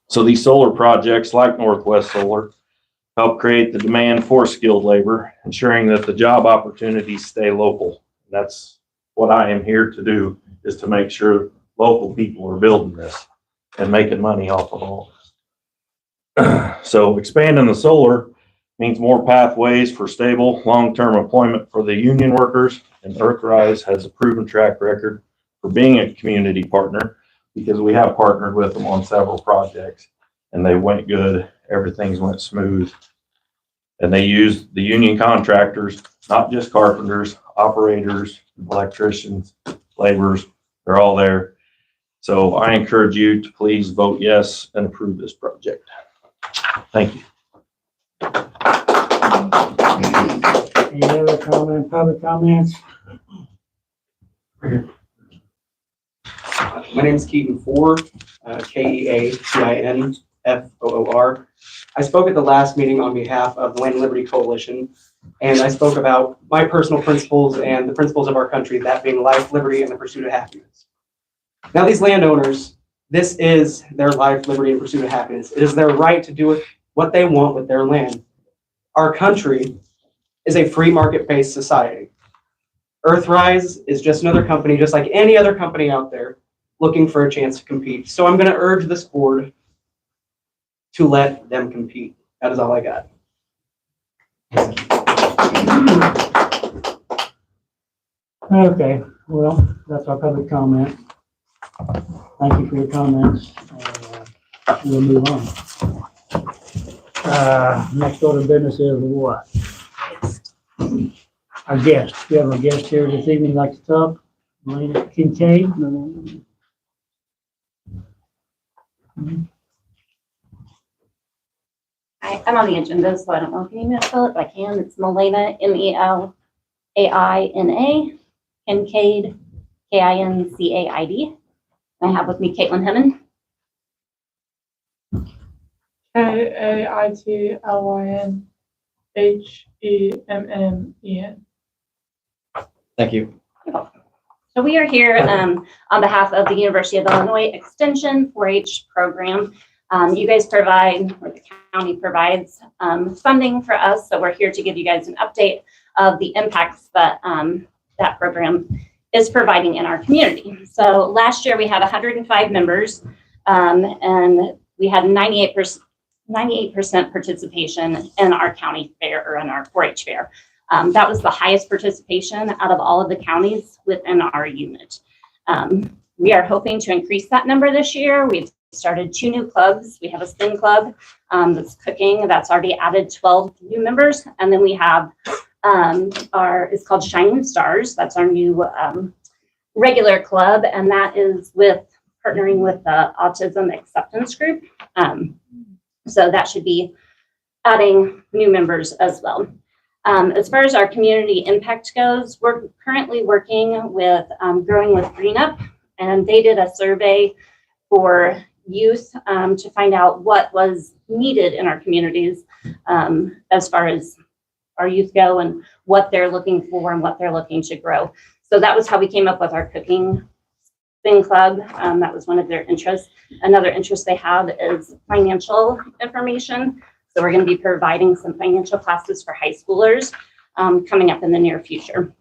So these solar projects, like Northwest Solar, help create the demand for skilled labor, ensuring that the job opportunities stay local. That's what I am here to do, is to make sure local people are building this and making money off of all this. So expanding the solar means more pathways for stable, long-term employment for the union workers, and Earthrise has a proven track record for being a community partner, because we have partnered with them on several projects and they went good. Everything's went smooth. And they used the union contractors, not just carpenters, operators, electricians, laborers, they're all there. So I encourage you to please vote yes and approve this project. Thank you. Any other public comments? My name is Keaton Ford, Keatinfoor. I spoke at the last meeting on behalf of the Land and Liberty Coalition, and I spoke about my personal principles and the principles of our country, that being life, liberty, and the pursuit of happiness. Now, these landowners, this is their life, liberty, and pursuit of happiness. It is their right to do what they want with their land. Our country is a free market-based society. Earthrise is just another company, just like any other company out there, looking for a chance to compete. So I'm going to urge this board to let them compete. That is all I got. Okay, well, that's our public comment. Thank you for your comments. We'll move on. Next order of business is what? Our guest. We have a guest here this evening, like to talk. Melina Kincaid. I'm on the agenda, so I don't know if you need me to spell it, but I can. It's Melina, Melaina, Kincaid, Kincaid. I have with me Caitlin Hemmon. Kaitlynhemmen. Thank you. So we are here on behalf of the University of Illinois Extension 4-H program. You guys provide, or the county provides, funding for us. So we're here to give you guys an update of the impacts that that program is providing in our community. So last year we had 105 members and we had 98% participation in our county fair, or in our 4-H fair. That was the highest participation out of all of the counties within our unit. We are hoping to increase that number this year. We've started 2 new clubs. We have a spin club that's cooking, that's already added 12 new members. And then we have it's called Shining Stars. That's our new regular club. And that is partnering with the Autism Acceptance Group. So that should be adding new members as well. As far as our community impact goes, we're currently working with Growing with Green Up, and they did a survey for youth to find out what was needed in our communities as far as our youth go and what they're looking for and what they're looking to grow. So that was how we came up with our cooking spin club. That was one of their interests. Another interest they have is financial information. So we're going to be providing some financial classes for high schoolers coming up in the near future.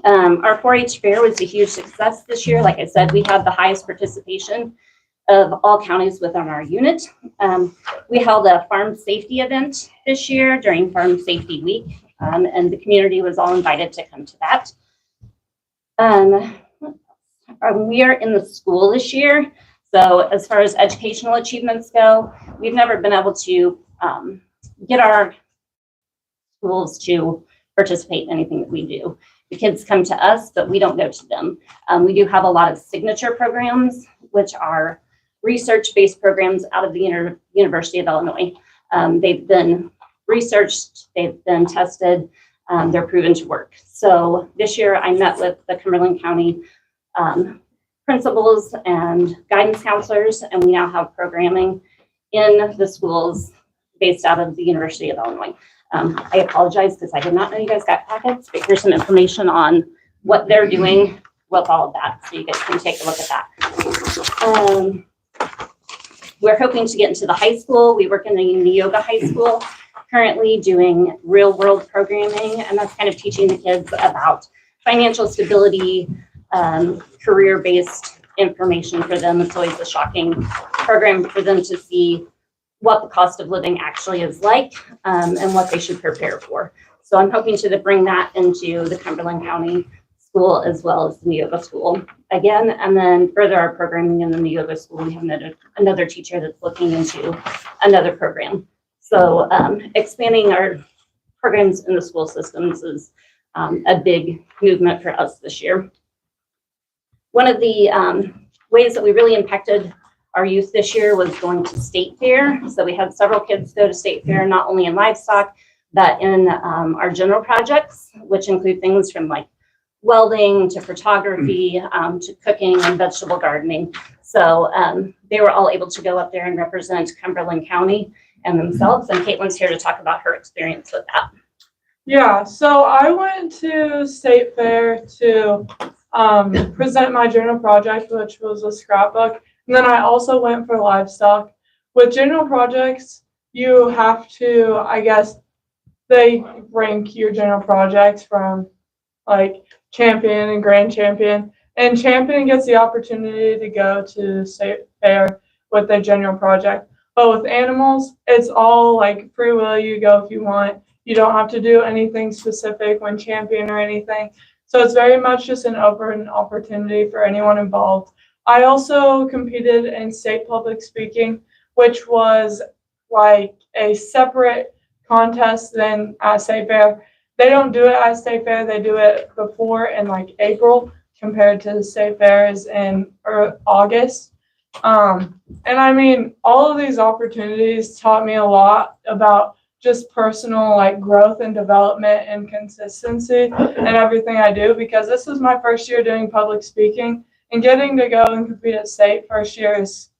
Our 4-H fair was a huge success this year. Like I said, we had the highest participation of all counties within our unit. We held a farm safety event this year during Farm Safety Week, and the community was all invited to come to that. We are in the school this year. So as far as educational achievements go, we've never been able to get our schools to participate in anything that we do. The kids come to us, but we don't go to them. We do have a lot of signature programs, which are research-based programs out of the University of Illinois. They've been researched, they've been tested, they're proven to work. So this year I met with the Cumberland County principals and guidance counselors, and we now have programming in the schools based out of the University of Illinois. I apologize because I did not know you guys got packets, but here's some information on what they're doing with all of that, so you guys can take a look at that. We're hoping to get into the high school. We work in the Neoga High School, currently doing real world programming, and that's kind of teaching the kids about financial stability, career-based information for them. It's always a shocking program for them to see what the cost of living actually is like, and what they should prepare for. So I'm hoping to bring that into the Cumberland County School as well as the Neoga School again, and then further our programming in the Neoga School. We have another teacher that's looking into another program. So expanding our programs in the school systems is a big movement for us this year. One of the ways that we really impacted our youth this year was going to state fair. So we had several kids go to state fair, not only in livestock, but in our general projects, which include things from like welding to photography, to cooking and vegetable gardening. So they were all able to go up there and represent Cumberland County and themselves. And Caitlin's here to talk about her experience with that. Yeah, so I went to State Fair to present my journal project, which was a scrapbook. And then I also went for livestock. With general projects, you have to, I guess, they rank your general projects from like champion and grand champion. And champion gets the opportunity to go to State Fair with their general project. But with animals, it's all like free will. You go if you want. You don't have to do anything specific when champion or anything. So it's very much just an open opportunity for anyone involved. I also competed in state public speaking, which was like a separate contest than at State Fair. They don't do it at State Fair. They do it before in like April compared to the State Fairs in August. And I mean, all of these opportunities taught me a lot about just personal like growth and development and consistency and everything I do, because this is my first year doing public speaking, and getting to go and compete at state first year is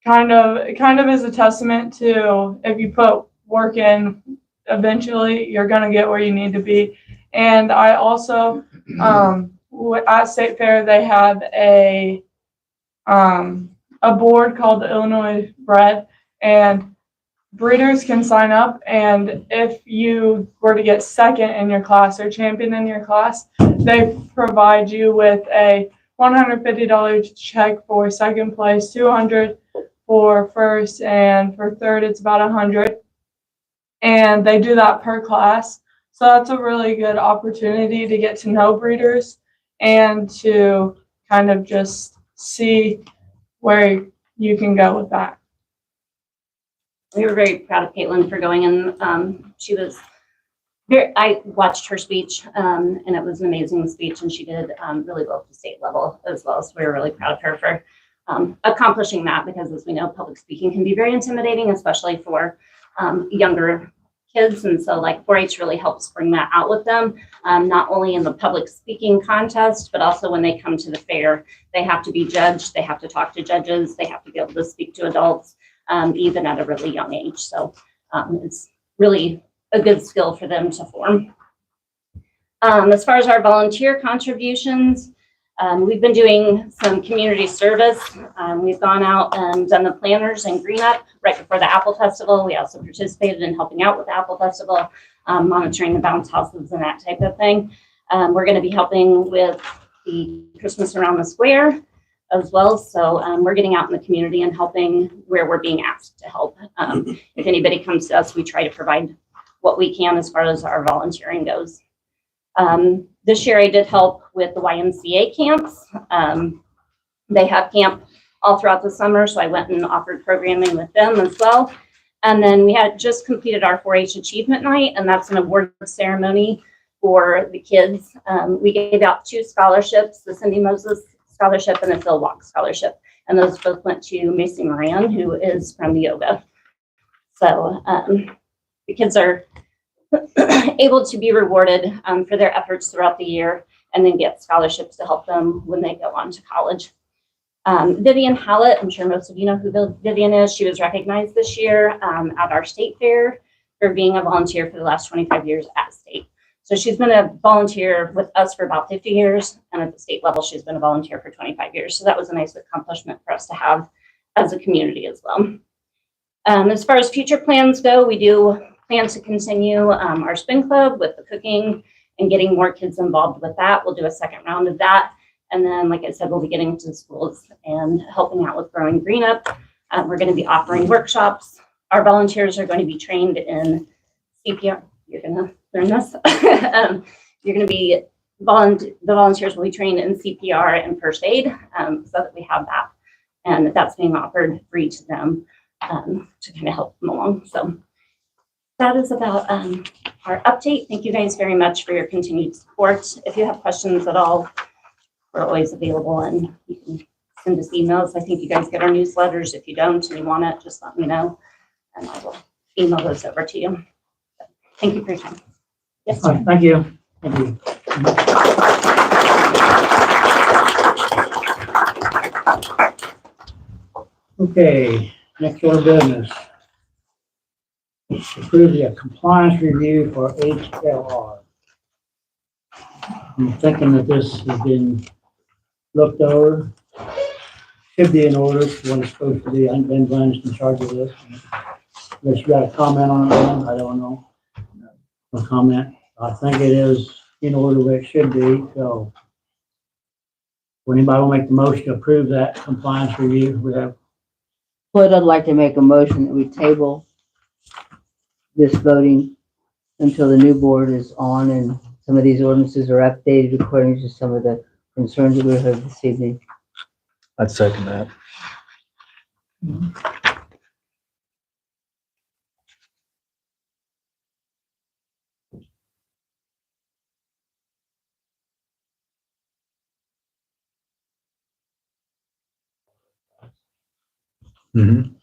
kind of is a testament to if you put work in, eventually you're going to get where you need to be. And I also at State Fair they have a board called the Illinois Bred, and breeders can sign up, and if you were to get second in your class or champion in your class, they provide you with a $150 check for second place, $200 for first, and for third it's about $100. And they do that per class. So that's a really good opportunity to get to know breeders and to kind of just see where you can go with that. We were very proud of Caitlin for going in. She was I watched her speech, and it was an amazing speech, and she did really well at the state level as well. So we were really proud of her for accomplishing that, because as we know, public speaking can be very intimidating, especially for younger kids. And so like 4-H really helps bring that out with them, not only in the public speaking contest, but also when they come to the fair, they have to be judged, they have to talk to judges, they have to be able to speak to adults, even at a really young age. So it's really a good skill for them to form. As far as our volunteer contributions, we've been doing some community service. We've gone out and done the planters and green up right before the Apple Festival. We also participated in helping out with the Apple Festival, monitoring the bounce houses and that type of thing. We're going to be helping with the Christmas around the square as well. So we're getting out in the community and helping where we're being asked to help. If anybody comes to us, we try to provide what we can as far as our volunteering goes. This year I did help with the YMCA camps. They have camp all throughout the summer, so I went and offered programming with them as well. And then we had just completed our 4-H Achievement Night, and that's an award ceremony for the kids. We gave out 2 scholarships, the Cindy Moses Scholarship and the Phil Walk Scholarship. And those both went to Macy Moran, who is from yoga. So the kids are able to be rewarded for their efforts throughout the year and then get scholarships to help them when they go on to college. Vivian Hallett, I'm sure most of you know who Vivian is. She was recognized this year at our state fair for being a volunteer for the last 25 years at state. So she's been a volunteer with us for about 50 years, and at the state level, she's been a volunteer for 25 years. So that was a nice accomplishment for us to have as a community as well. As far as future plans go, we do plan to continue our spin club with the cooking and getting more kids involved with that. We'll do a second round of that. And then, like I said, we'll be getting into the schools and helping out with growing green up. We're going to be offering workshops. Our volunteers are going to be trained in CPR. You're going to learn this. You're going to be, the volunteers will be trained in CPR and first aid so that we have that. And that's being offered free to them to kind of help them along. So that is about our update. Thank you guys very much for your continued support. If you have questions at all, we're always available, and you can send us emails. I think you guys get our newsletters. If you don't and you want it, just let me know, and I will email those over to you. Thank you for your time. Yes, All right, thank you. Thank you. Okay, next order of business. Approve the compliance review for HLR. I'm thinking that this has been looked over. Should be in order when it's supposed to be. I think Ben Glenn's in charge of this. Unless you got a comment on it, Ben, I don't know. A comment. I think it is in order where it should be, so. Would anybody want to make the motion to approve that compliance review? We have, But I'd like to make a motion that we table this voting until the new board is on and some of these ordinances are updated according to some of the concerns that we heard this evening. I'd second that. Mm-hmm.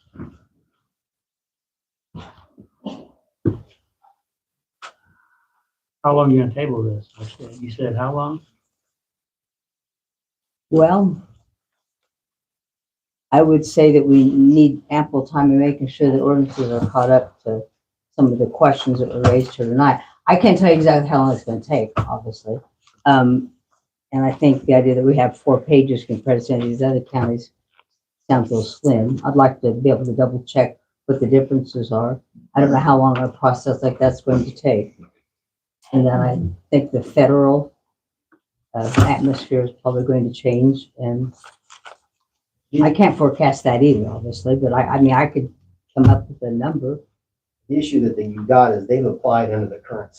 how long are you gonna table this? You said how long? Well, I would say that we need ample time in making sure that ordinances are caught up to some of the questions that were raised here tonight. I can't tell you exactly how long it's going to take, obviously. And I think the idea that we have 4 pages compared to some of these other counties sounds a little slim. I'd like to be able to double check what the differences are. I don't know how long a process like that's going to take. And then I think the federal atmosphere is probably going to change, and I can't forecast that either, obviously, but I mean, I could come up with a number. The issue that you got is they've applied under the current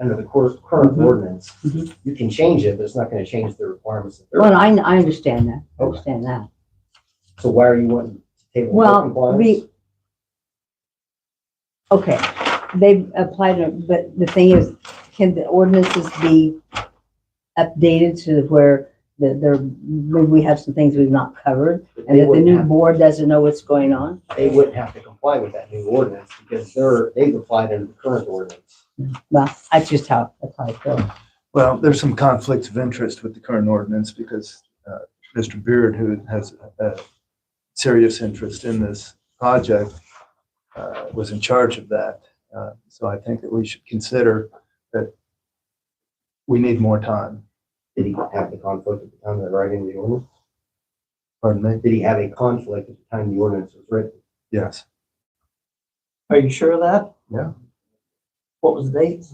under the current ordinance. Mhm. You can change it, but it's not going to change the requirements. That they're- Well, I understand that. I understand that. So why are you wanting to table Well, compliance? okay, they've applied, but the thing is, can the ordinances be updated to where maybe we have some things we've not covered, and that the new board doesn't know what's going on? They wouldn't have to comply with that new ordinance because they've applied under the current ordinance. Well, that's just how I feel. Well, there's some conflicts of interest with the current ordinance because Mr. Beard, who has a serious interest in this project, was in charge of that. So I think that we should consider that we need more time. Did he have the conflict at the time of the writing of the ordinance? Pardon me? Did he have a conflict at the time the ordinance was written? Yes. Are you sure of that? Yeah. What was the date?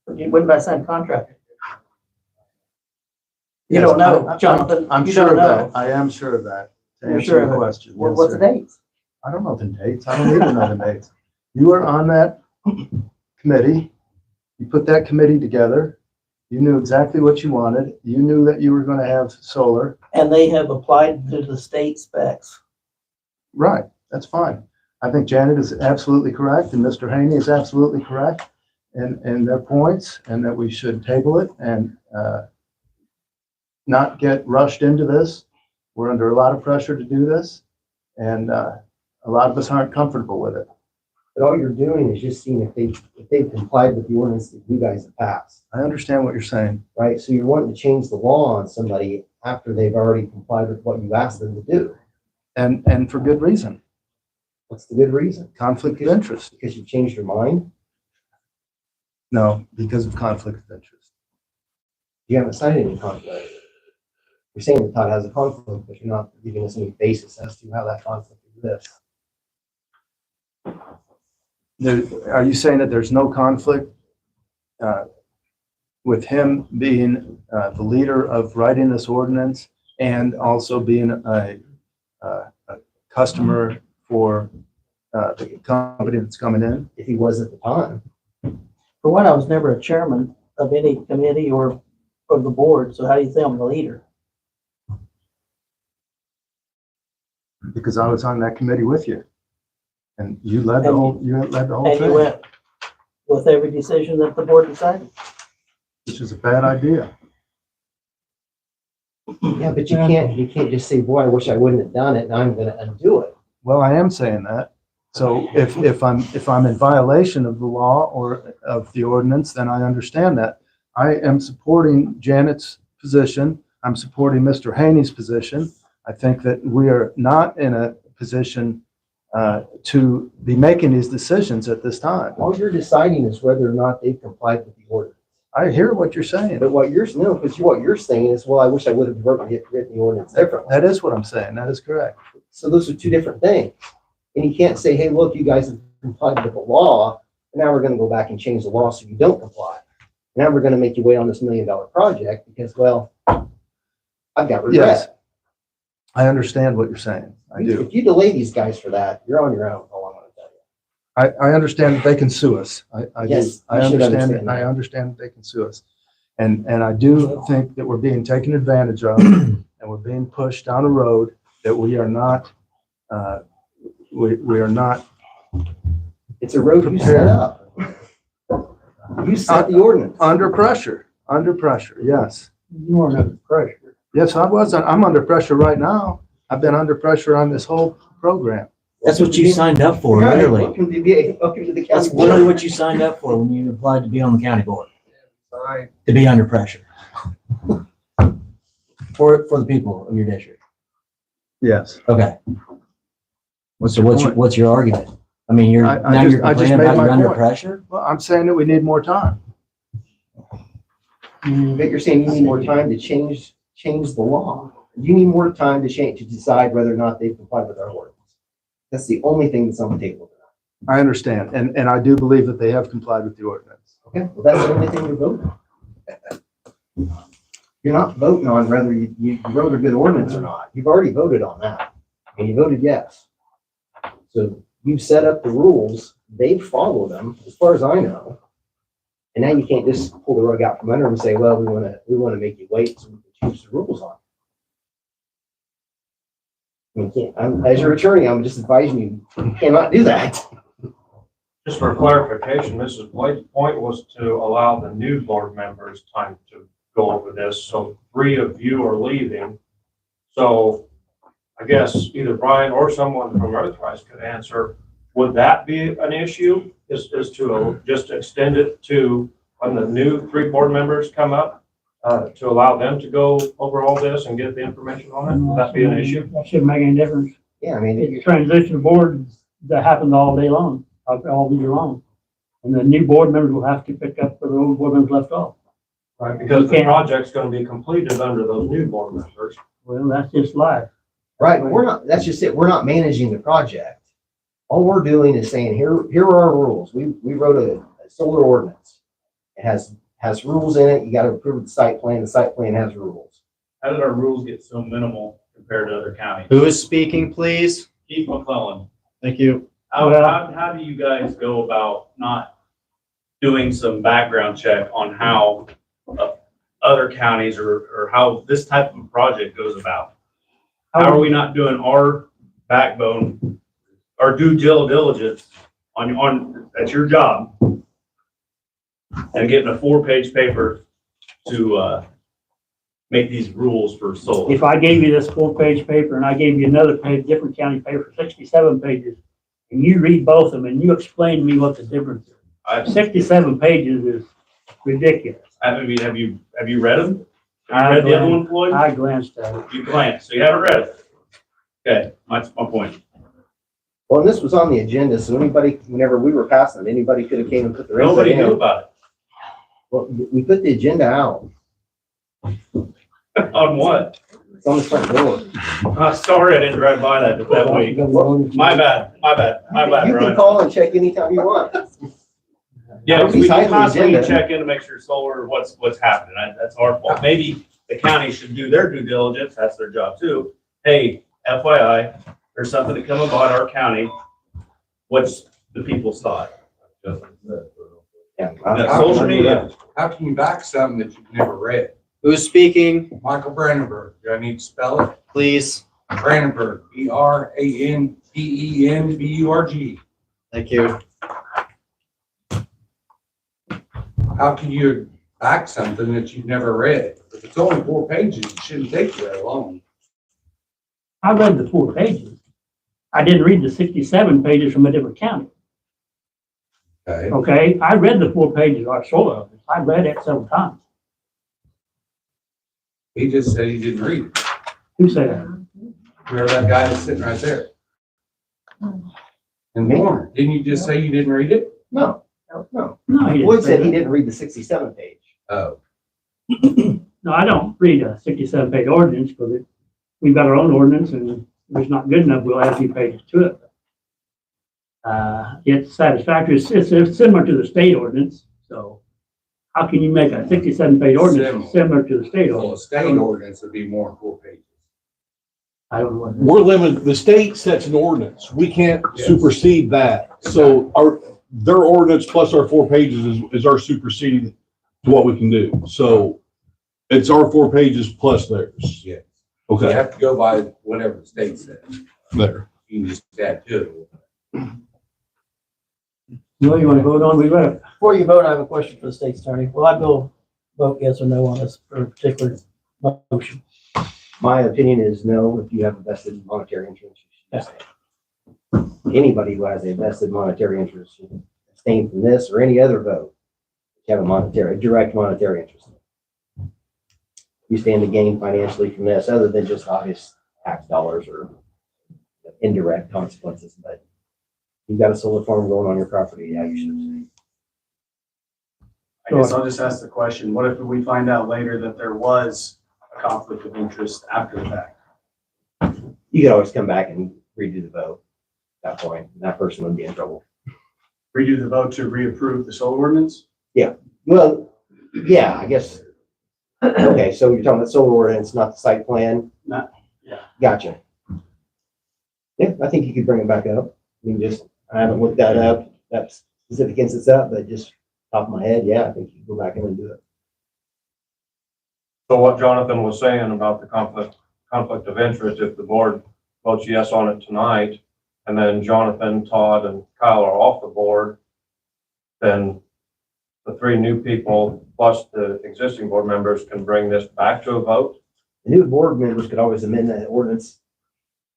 When did I sign contract? You don't know, Jonathan. I'm You sure don't of know. that. I am sure of that. To You're answer sure your of it. question. Well, Yes, what's the sir. dates? I don't know the dates. I don't need to know the dates. You were on that committee. You put that committee together. You knew exactly what you wanted. You knew that you were going to have solar. And they have applied to the state specs. Right, that's fine. I think Janet is absolutely correct and Mr. Haney is absolutely correct in their points, and that we should table it and not get rushed into this. We're under a lot of pressure to do this, and a lot of us aren't comfortable with it. But all you're doing is just seeing if they've complied with the ordinance that you guys have passed, I understand what you're saying. right? So you're wanting to change the law on somebody after they've already complied with what you asked them to do. And for good reason. What's the good reason? Conflict of interest. Because you changed your mind? No, because of conflict of interest. You haven't cited any conflict. You're saying that Todd has a conflict, but you're not giving us any basis as to how that conflict exists. Are you saying that there's no conflict with him being the leader of writing this ordinance and also being a customer for the company that's coming in? If he was at the time. For one, I was never a chairman of any committee or of the board, so how do you think I'm the leader? Because I was on that committee with you. And you led the whole And you thing, went with every decision that the board decided. which is a bad idea. Yeah, but you can't just say, boy, I wish I wouldn't have done it, and I'm gonna undo it. Well, I am saying that. So if I'm in violation of the law or of the ordinance, then I understand that. I am supporting Janet's position. I'm supporting Mr. Haney's position. I think that we are not in a position to be making these decisions at this time. All you're deciding is whether or not they've complied with the ordinance. I hear what you're saying. But what you're saying is, well, I wish I would have written the ordinance differently. That is what I'm saying. That is correct. So those are two different things. And you can't say, hey, look, you guys have complied with the law, and now we're gonna go back and change the law so you don't comply. Now we're gonna make you wait on this $1 million project because, well, I've got regret. Yes. I understand what you're saying. I do. If you delay these guys for that, you're on your own, all I'm gonna tell you. I understand that they can sue us. I do. Yes, I you should understand understand that. I that. understand that they can sue us. And I do think that we're being taken advantage of and we're being pushed down a road that we are not, we are not. It's a road you set up. You set the ordinance. Under pressure, yes. You weren't under pressure. Yes, I was. I'm under pressure right now. I've been under pressure on this whole program. That's what you signed up for, Right, literally. welcome to the county That's board. literally what you signed up for when you applied to be on the county board. To be under pressure. For the people of your district. Yes. Okay. What's your point? What's your argument? I mean, now you're I just complaining made about my you're under point. pressure? Well, I'm saying that we need more time. But you're saying you need more time to change the law. You need more time to decide whether or not they've complied with our ordinance. That's the only thing that's on the table tonight. I understand. And I do believe that they have complied with the ordinance. Okay, well, that's the only thing you're voting on. You're not voting on whether you wrote a good ordinance or not. You've already voted on that, and you voted yes. So you've set up the rules, they've followed them, as far as I know. And now you can't just pull the rug out from under them and say, well, we want to make you wait so we can change the rules on. You can't. As your attorney, I'm just advising you cannot do that. Just for clarification, Mrs. Blake's point was to allow the new board members time to go over this. So 3 of you are leaving. So I guess either Brian or someone from Earthrise could answer, would that be an issue? Is to just extend it to when the new 3 board members come up, to allow them to go over all this and get the information on it? Would that be an issue? That shouldn't make any difference. Yeah, I mean, It's transition boards that happens all day long, all year long. And the new board members will have to pick up where the old board members left off. Right, because the project's gonna be completed under those new board members. Well, that's just life. right, but that's just it. We're not managing the project. All we're doing is saying, here are our rules. We wrote a solar ordinance. It has rules in it. You got to approve the site plan. The site plan has rules. how did our rules get so minimal compared to other counties? Who is speaking, please? Keith McClellan, Thank you. how do you guys go about not doing some background check on how other counties or how this type of project goes about? How are we not doing our backbone, our due diligence on, that's your job, and getting a 4-page paper to, make these rules for solar? If I gave you this 4-page paper and I gave you another page, different county paper, 67 pages, and you read both of them and you explain to me what the difference is. 67 pages is ridiculous. Have you read them? Have you read the other one, Floyd? I glanced at it. You glanced, so you haven't read it. Okay, that's my point. Well, and this was on the agenda, so anybody, whenever we were passing it, anybody could have came and put their input Nobody knew in. about it. Well, we put the agenda out. On what? It's on the front door. Sorry, I didn't drive by that week. My bad, You can Brian. call and check anytime you want. Yeah, we Besides the constantly agenda. check in to make sure solar, what's happening. That's our fault. Maybe the county should do their due diligence. That's their job too. Hey, FYI, there's something that come about our county. What's the people's thought? Yeah. Social media. How can you back something that you've never read? Who's speaking? Michael Brandenburg. Do I need to spell it? Please. Brandenburg, Brandenburg. Thank you. How can you back something that you've never read? If it's only 4 pages, it shouldn't take you that long. I read the 4 pages. I didn't read the 67 pages from a different county. Okay. Okay, I read the 4 pages of our solar ordinance. I read it several times. He just said he didn't read it. Who said that? You're that guy that's sitting right there. And Warner, didn't you just say you didn't read it? No. No, he Floyd didn't say said he that. didn't read the 67 page. Oh. No, I don't read a 67-page ordinance because we've got our own ordinance and if it's not good enough, we'll add a few pages to it. It's satisfactory. It's similar to the state ordinance. So how can you make a 67-page ordinance similar to the state Well, a ordinance? state ordinance would be more than 4 pages. I don't know what. We're limited, the state sets an ordinance. We can't supersede that. So their ordinance plus our 4 pages is our superseding to what we can do. So it's our 4 pages plus theirs. Yes. You Okay, have to go by whatever the state says. there. You can just add to it. Well, you want to vote on? We read. Before you vote, I have a question for the state's attorney. Will I go vote yes or no on this particular motion? My opinion is no, if you have a vested monetary interest. You should abstain. Anybody who has a vested monetary interest should abstain from this or any other vote. If you have a direct monetary interest. You stand to gain financially from this, other than just obvious tax dollars or indirect consequences, but you've got a solar farm going on your property, yeah, you should abstain. I guess I'll just ask the question, what if we find out later that there was a conflict of interest after the fact? You could always come back and redo the vote at that point, and that person would be in trouble. Redo the vote to reapprove the solar ordinance? Well, yeah, I guess. Okay, so you're talking about solar ordinance, not the site plan? Not, yeah. Gotcha. Yeah, I think you could bring it back up. I haven't looked that up, that specific instance up, but just top of my head, yeah, I think you can go back in and do it. So what Jonathan was saying about the conflict of interest, if the board votes yes on it tonight, and then Jonathan, Todd, and Kyle are off the board, then the 3 new people plus the existing board members can bring this back to a vote. The new board members could always amend that ordinance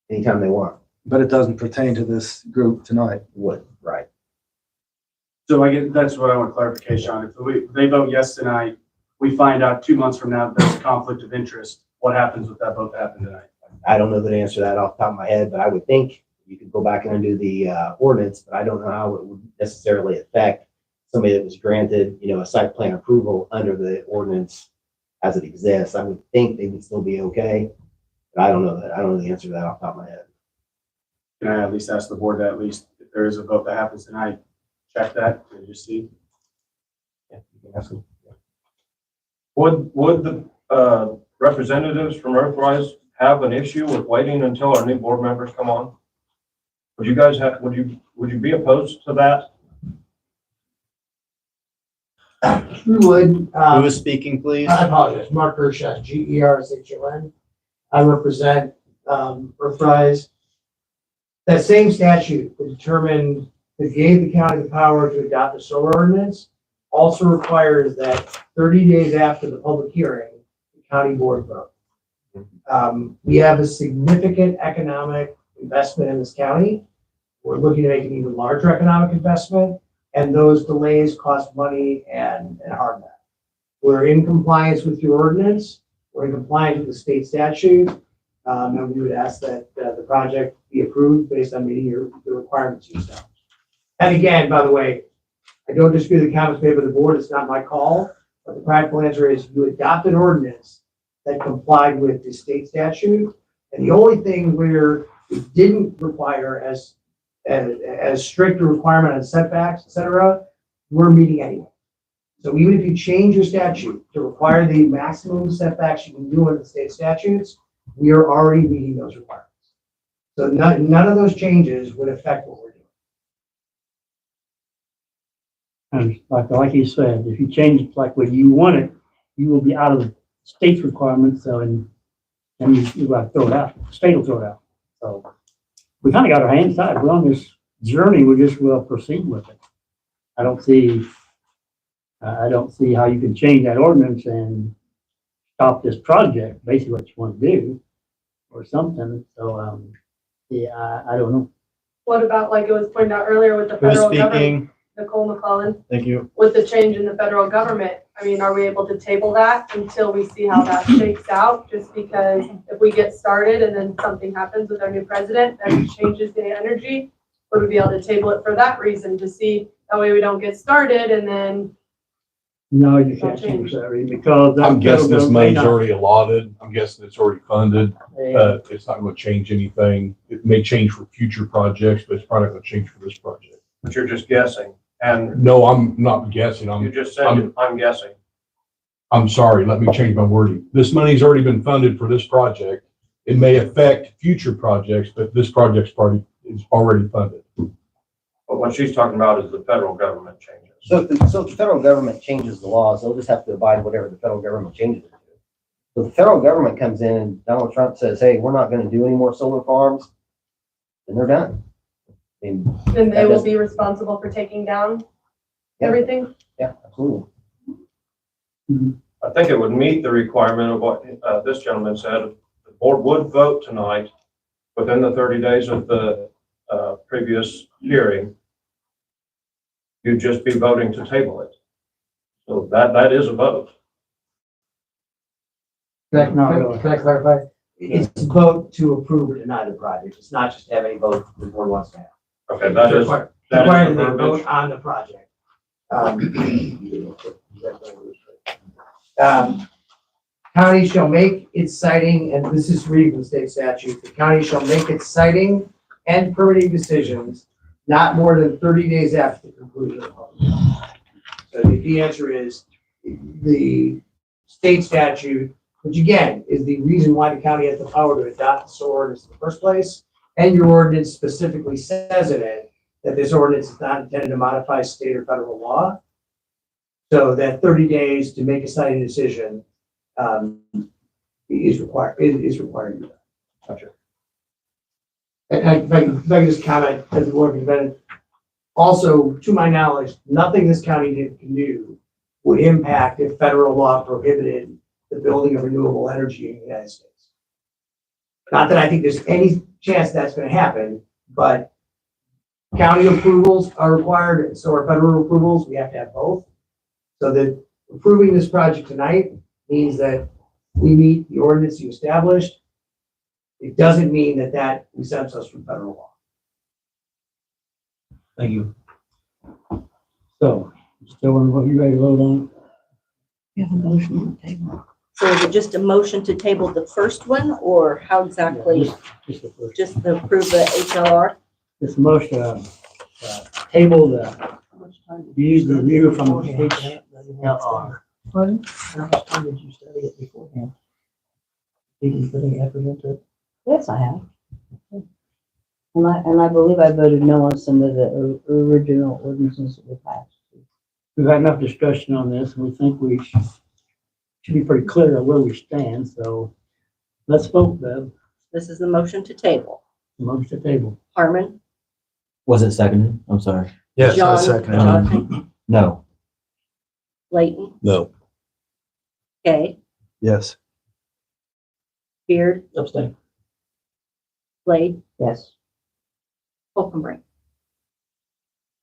anytime they want. But it doesn't pertain to this group tonight. Would, right. So I get, that's what I want clarification on. If they vote yes tonight, we find out 2 months from now there's a conflict of interest, what happens with that vote that happened tonight? I don't know the answer to that off the top of my head, but I would think you could go back and undo the ordinance, but I don't know how it would necessarily affect somebody that was granted, a site plan approval under the ordinance as it exists. I would think they would still be okay, but I don't know that. I don't know the answer to that off the top of my head. Can I at least ask the board to at least, if there is a vote that happens tonight, check that and just see? Yeah, you can ask them. Would the representatives from Earthrise have an issue with waiting until our new board members come on? Would you guys have, would you be opposed to that? We would. Who is speaking, please? I apologize. Mark Gershon, Gershon. I represent Earthrise. That same statute that determined, that gave the county the power to adopt a solar ordinance also requires that 30 days after the public hearing, the county board vote. We have a significant economic investment in this county. We're looking to make an even larger economic investment, and those delays cost money and harm that. We're in compliance with your ordinance. We're in compliance with the state statute. And we would ask that the project be approved based on meeting the requirements you established. And again, by the way, I don't disagree with the comments made by the board. It's not my call, but the practical answer is you adopt an ordinance that complied with the state statute. And the only thing where it didn't require as strict a requirement on setbacks, et cetera, we're meeting anyway. So even if you change your statute to require the maximum setbacks you can do under the state statutes, we are already meeting those requirements. So none of those changes would affect what we're doing. And like you said, if you change it like what you want it, you will be out of the state's requirements, so and you got to throw it out. The state will throw it out. So we kind of got our hands tied. We're on this journey. We just will proceed with it. I don't see how you can change that ordinance and stop this project, basically what you want to do or something. So, yeah, I don't know. What about, like it was pointed out earlier with the Who's federal government? speaking? Nicole McClellan, Thank you. with the change in the federal government, I mean, are we able to table that until we see how that shakes out? Just because if we get started and then something happens with our new president that changes the energy, would we be able to table it for that reason, to see, that way we don't get started and then. No, you can't change that reason because that I'm guessing this federal money's government already allotted. I'm guessing it's already funded. It's not going to change anything. It may change for future projects, but it's probably not going to change for this project. But you're just guessing. And No, I'm not guessing. you just said, I'm guessing. I'm sorry, let me change my wording. This money's already been funded for this project. It may affect future projects, but this project's is already funded. But what she's talking about is the federal government changes. So if the federal government changes the laws, they'll just have to abide whatever the federal government changes it to. So if the federal government comes in and Donald Trump says, hey, we're not gonna do any more solar farms, then they're done. I mean, Then they that will doesn't- be responsible for taking down Yeah. everything? Yeah, absolutely. I think it would meet the requirement of what this gentleman said. The board would vote tonight within the 30 days of the previous hearing. You'd just be voting to table it. So that is a vote. Can I clarify? It's a vote to approve or deny the project. It's not just to have any vote the board wants to have. Okay, that is Required the that they verbiage. vote on the project. County shall make its siting, and this is reading from state statute, the county shall make its siting and permitting decisions not more than 30 days after the conclusion of the public hearing. So the answer is the state statute, which again is the reason why the county has the power to adopt the solar ordinance in the first place. And your ordinance specifically says in it that this ordinance is not intended to modify state or federal law. So that 30 days to make a siting decision is required. Gotcha. And if I can just comment as the board presented. Also, to my knowledge, nothing this county can do would impact if federal law prohibited the building of renewable energy in the United States. Not that I think there's any chance that's going to happen, but county approvals are required, and so are federal approvals. We have to have both. So that approving this project tonight means that we meet the ordinance you established. It doesn't mean that exempts us from federal law. Thank you. So, still want to vote, you ready to vote on it? You have a motion on the table. So is it just a motion to table the first one, or how exactly? Just the first. Just to approve the HLR? This motion, table the views, the review from HLR. Pardon? How much time did you study it beforehand? You can put any effort into it. Yes, I have. And I believe I voted no on some of the original ordinances that we passed. We've had enough discussion on this, and we think we should be pretty clear on where we stand, so let's vote, Bev. This is the motion to table. Motion to table. Harmon, Was it seconded? I'm sorry. Yes, I John, second. Jonathan, No. Layton, No. Kay, Yes. Beard, Abstain. Blade, Yes. Holcomb.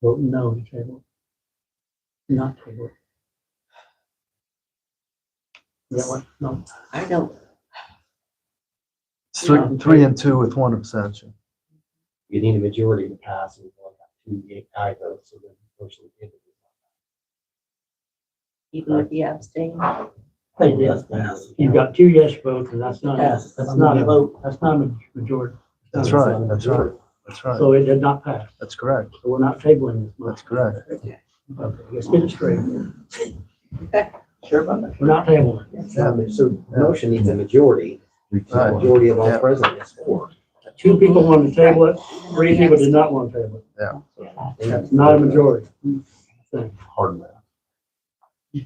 Vote no to table. Not table. Is that what? No. I don't, It's three and two with one abstention. You need a majority to pass, and we've only got 2 aye votes, so then motion is. even with the abstain. Yes. You've got 2 yes votes, and that's not, Yes. that's not a vote, that's not a majority. That's right, that's right, that's right. So it did not pass, That's correct. so we're not tabling this That's much. correct. Okay, let's get it straight. Sure about that. We're not tabling it. So motion needs a majority. Right. Majority of all Yeah. present is 4. 2 people wanted to table it, 3 people did not want to table it. Yeah. That's not a majority. Hard math.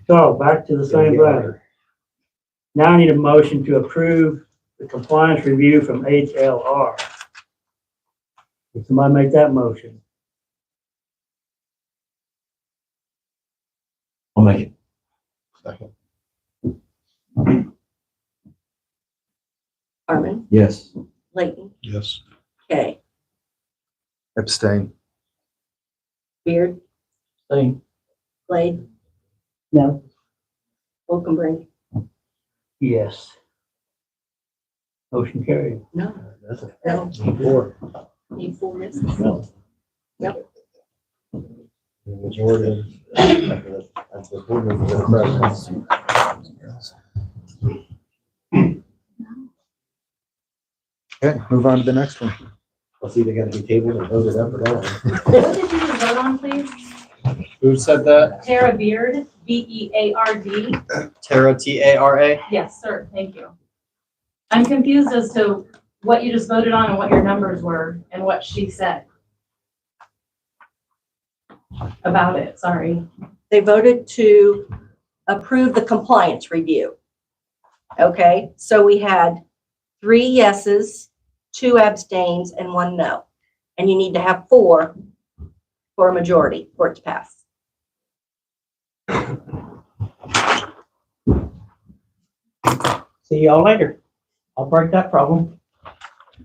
So back to the same letter. Now I need a motion to approve the compliance review from HLR. Can somebody make that motion? I'll make it. Second. Harmon, Yes. Layton, Yes. Kay, Abstain. Beard, Abstain. Blade, No. Holcomb. Yes. Motion carried. No, No. no, 4. need 4 yeses. No. Yep. The majority of the board members that are present. Okay, move on to the next one. It's either gonna be tabled or voted up or down. What did you vote on, please? Who said that? Tara Beard, Beard. Tara, Tara. Yes, sir, thank you. I'm confused as to what you just voted on and what your numbers were and what she said about it, sorry. They voted to approve the compliance review. Okay, so we had 3 yeses, 2 abstains, and 1 no. And you need to have 4 for a majority for it to pass. See y'all later. I'll break that problem.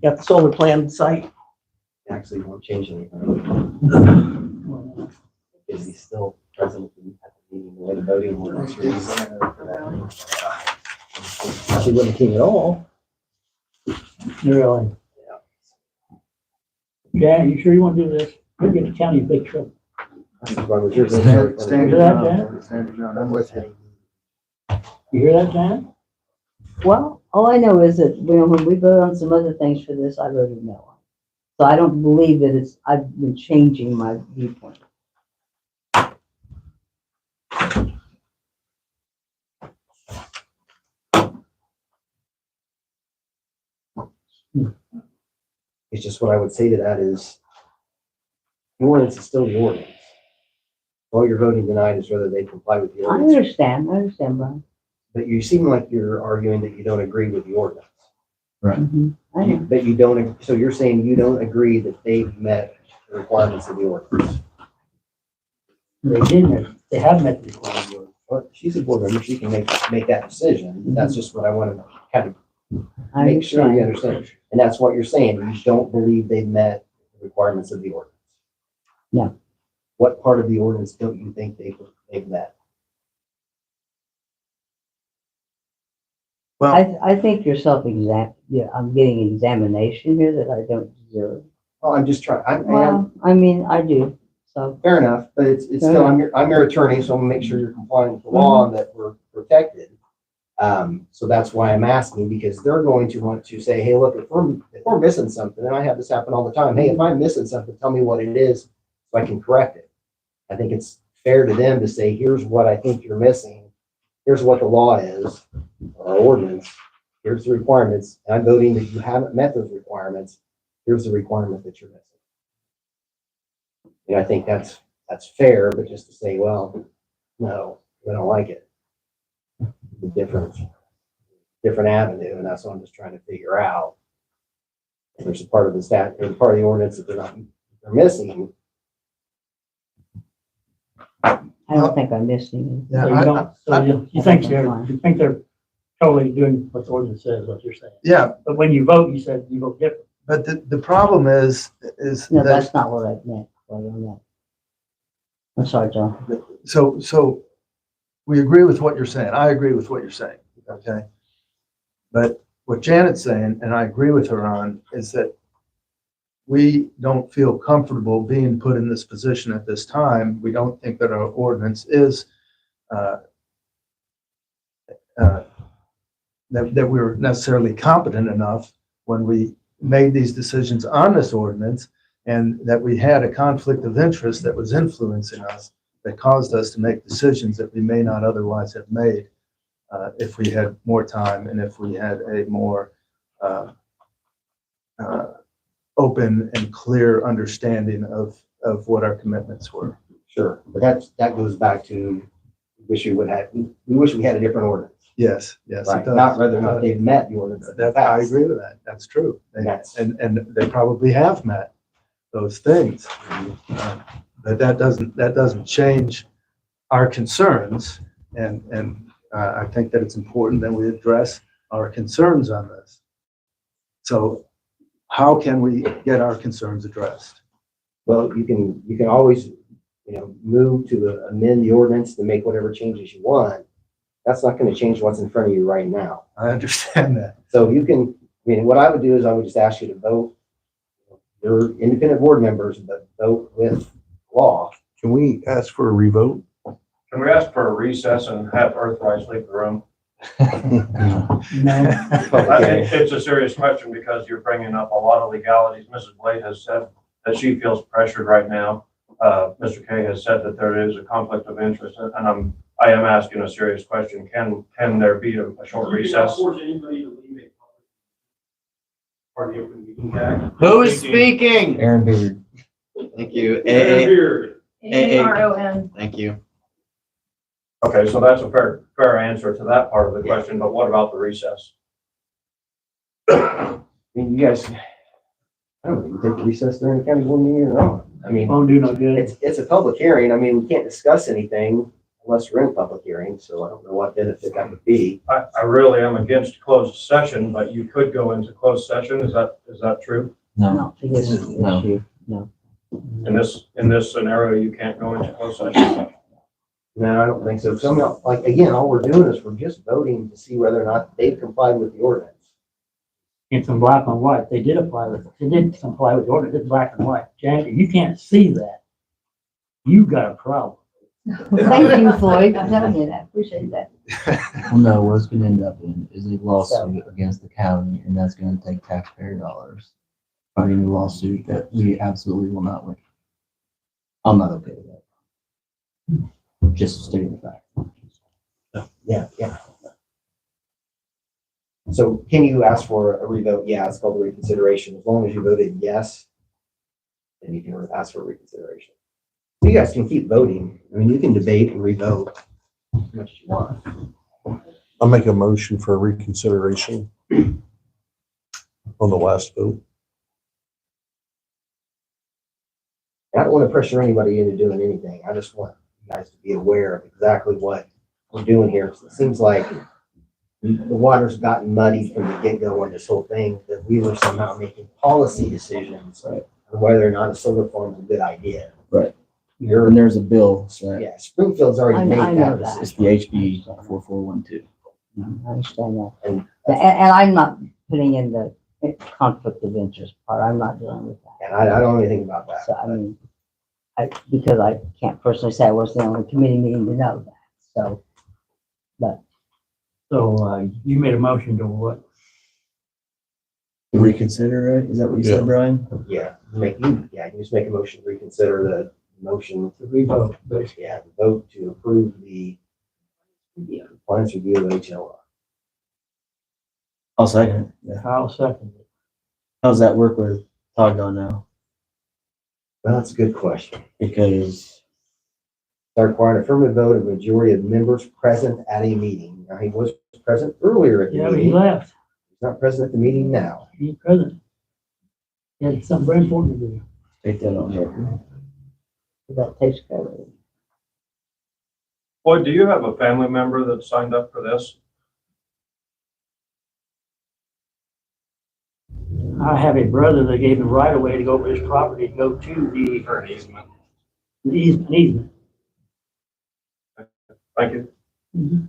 Got the solar plan site. Actually, won't change anything. Is he still present at the meeting, the way the voting was? She wouldn't king at all. Really? Jan, you sure you want to do this? We're getting the county in big trouble. Stand You hear that, Jan? Stand your ground. I'm with you. You hear that, Jan? Well, all I know is that when we voted on some other things for this, I voted no on. So I don't believe that I've been changing my viewpoint. It's just what I would say to that is, the ordinance is still the ordinance. All you're voting tonight is whether they comply with the I ordinance. understand, Brian. But you seem like you're arguing that you don't agree with the ordinance. I know. But you don't, so you're saying you don't agree that they've met the requirements of the ordinance. They didn't, they have met the requirement. Well, she's a board member, she can make that decision. That's just what I want to kind of I make sure you understand. understand. And that's what you're saying, you don't believe they've met the requirements of the ordinance. No. What part of the ordinance don't you think they've met? Well, I think you're I'm getting an examination here that I don't deserve. Oh, I'm just trying, Well, I mean, I do, so. fair enough, but it's still, I'm your attorney, so I'm gonna make sure you're complying with the law and that we're protected. So that's why I'm asking, because they're going to want to say, hey, look, if we're missing something, and I have this happen all the time, hey, if I'm missing something, tell me what it is so I can correct it. I think it's fair to them to say, here's what I think you're missing. Here's what the law is, or ordinance. here's the requirements, and I'm voting that you haven't met those requirements, here's the requirement that you're missing. And I think that's fair, but just to say, well, no, I don't like it. The different avenue, and that's what I'm just trying to figure out. If there's a part of the part of the ordinance that they're missing. I don't think I'm missing. So you don't, so you think they're totally doing what the ordinance says, what you're saying. Yeah, But when you vote, you said you vote different. but the problem is No, that, that's not what I meant. I'm sorry, John. so we agree with what you're saying. I agree with what you're saying, okay? But what Janet's saying, and I agree with her on, is that we don't feel comfortable being put in this position at this time. We don't think that our ordinance is that we're necessarily competent enough when we made these decisions on this ordinance, and that we had a conflict of interest that was influencing us, that caused us to make decisions that we may not otherwise have made if we had more time and if we had a more open and clear understanding of what our commitments were. Sure, but that goes back to, we wish we had a different ordinance. Yes, yes, it Right, does. not whether or not they've met the ordinance. I agree with that. That's true. And they probably have met those things. But that doesn't change our concerns. And I think that it's important that we address our concerns on this. So how can we get our concerns addressed? Well, you can always, move to amend the ordinance to make whatever changes you want. That's not going to change what's in front of you right now. I understand that. So what I would do is I would just ask you to vote. You're independent board members, but vote with law. Can we ask for a revote? Can we ask for a recess and have Earthrise leave the room? It's a serious question because you're bringing up a lot of legalities. Mrs. Blade has said that she feels pressured right now. Mr. Kay has said that there is a conflict of interest, and I am asking a serious question. Can there be a short recess? Who is speaking? Aaron Beard. Thank you. AARON. Thank you. Okay, so that's a fair answer to that part of the question, but what about the recess? You guys, I don't know, you take a recess during the county board meeting or not. Won't do no good. It's a public hearing. We can't discuss anything unless we're in public hearing, so I don't know what benefit that would be. I really am against closed session, but you could go into closed session. Is that true? No. This is the No. issue. No. In this scenario, you can't go into closed session. No, I don't think so. So, again, all we're doing is we're just voting to see whether or not they've complied with the ordinance. It's in black and white. They did comply with the ordinance. It's black and white. Janet, you can't see that. You got a problem. Thank you, Floyd. I'm telling you that. Appreciate that. Well, no, what it's gonna end up in is a lawsuit against the county, and that's gonna take taxpayer dollars. Fighting a lawsuit that we absolutely will not win. I'm not okay with that. Just stating the fact. Yeah. So can you ask for a revote? Yeah, it's called a reconsideration. As long as you voted yes, then you can ask for reconsideration. You guys can keep voting. You can debate and revote as much as you want. I'll make a motion for reconsideration on the last vote. I don't want to pressure anybody into doing anything. I just want you guys to be aware of exactly what we're doing here. It seems like the water's gotten muddy from the get-go on this whole thing, that we were somehow making policy decisions on whether or not a solar farm is a good idea. Right. And there's a bill, so Yeah, Springfield's already made I know that that. it's decision. the HB 4412. I understand that. And And I'm not putting in the conflict of interest part. I'm not dealing with that. And I don't know anything about that. So, because I can't personally say I wasn't on the committee meeting to know that. So, but So, you made a motion to what? Reconsider, right? Is that what you said, Brian? Yeah, you can just make a motion to reconsider the motion to Revote. Yeah, vote to approve the compliance review of HLR. I'll second it. Kyle seconded it. How's that work with Todd going now? Well, that's a good question. Because Shall require an affirmative vote of a majority of members present at a meeting. Now, he was present earlier at the Yeah, but he meeting. left. He's not present at the meeting now. He's present. He had something very important to do. take that on record. That takes care of it. Boyd, do you have a family member that signed up for this? I have a brother that gave him right away to go over his property, to go to the Or an easement? easement. Thank you.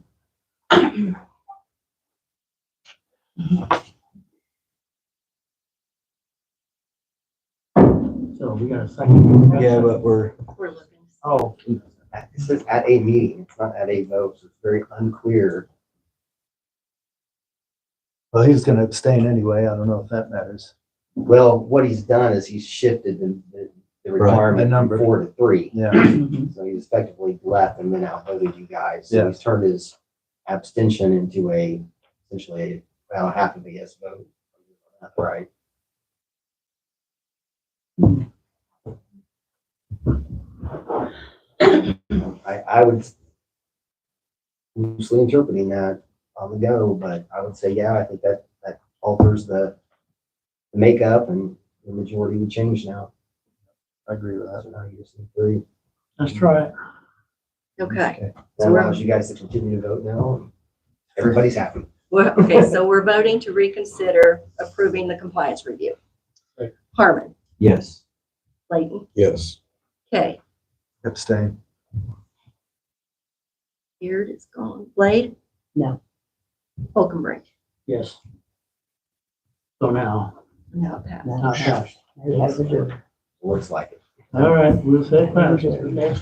So we got a second. Yeah, but we're, We're looking. Oh, It says at a meeting, it's not at a vote, so it's very unclear. Well, he's gonna abstain anyway. I don't know if that matters. Well, what he's done is he's shifted the requirement number. from 4 to 3. Yeah. So he's effectively left and then outvoted you guys. So Yeah. he's turned his abstention into essentially about half of a yes vote. Right. I would loosely interpreting that on the go, but I would say, yeah, I think that alters the makeup and the majority would change now. I agree with that. So now you just need 3. let's try it. Okay. That allows you guys to continue to vote now. And everybody's happy. Well, okay, so we're voting to reconsider approving the compliance review. Right. Harmon, yes. Layton, Yes. Kay, Abstain. Beard is gone. Blade? No. Holcomb. Yes. So now, No, Pat. now it passed. Maybe has to do it. Looks like it. All right, we'll say it passed. Okay.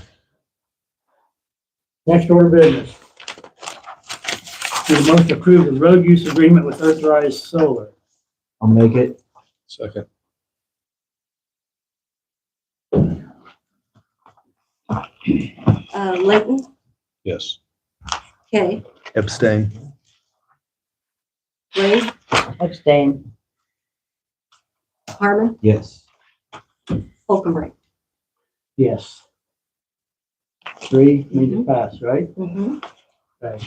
Next order of business. We must approve the road use agreement with Earthrise Solar. I'll make it. Second. Layton, Yes. Kay, Abstain. Blade, Abstain. Harmon, Yes. Holcomb. Yes. 3 means it passed, right? Mm-hmm. Okay.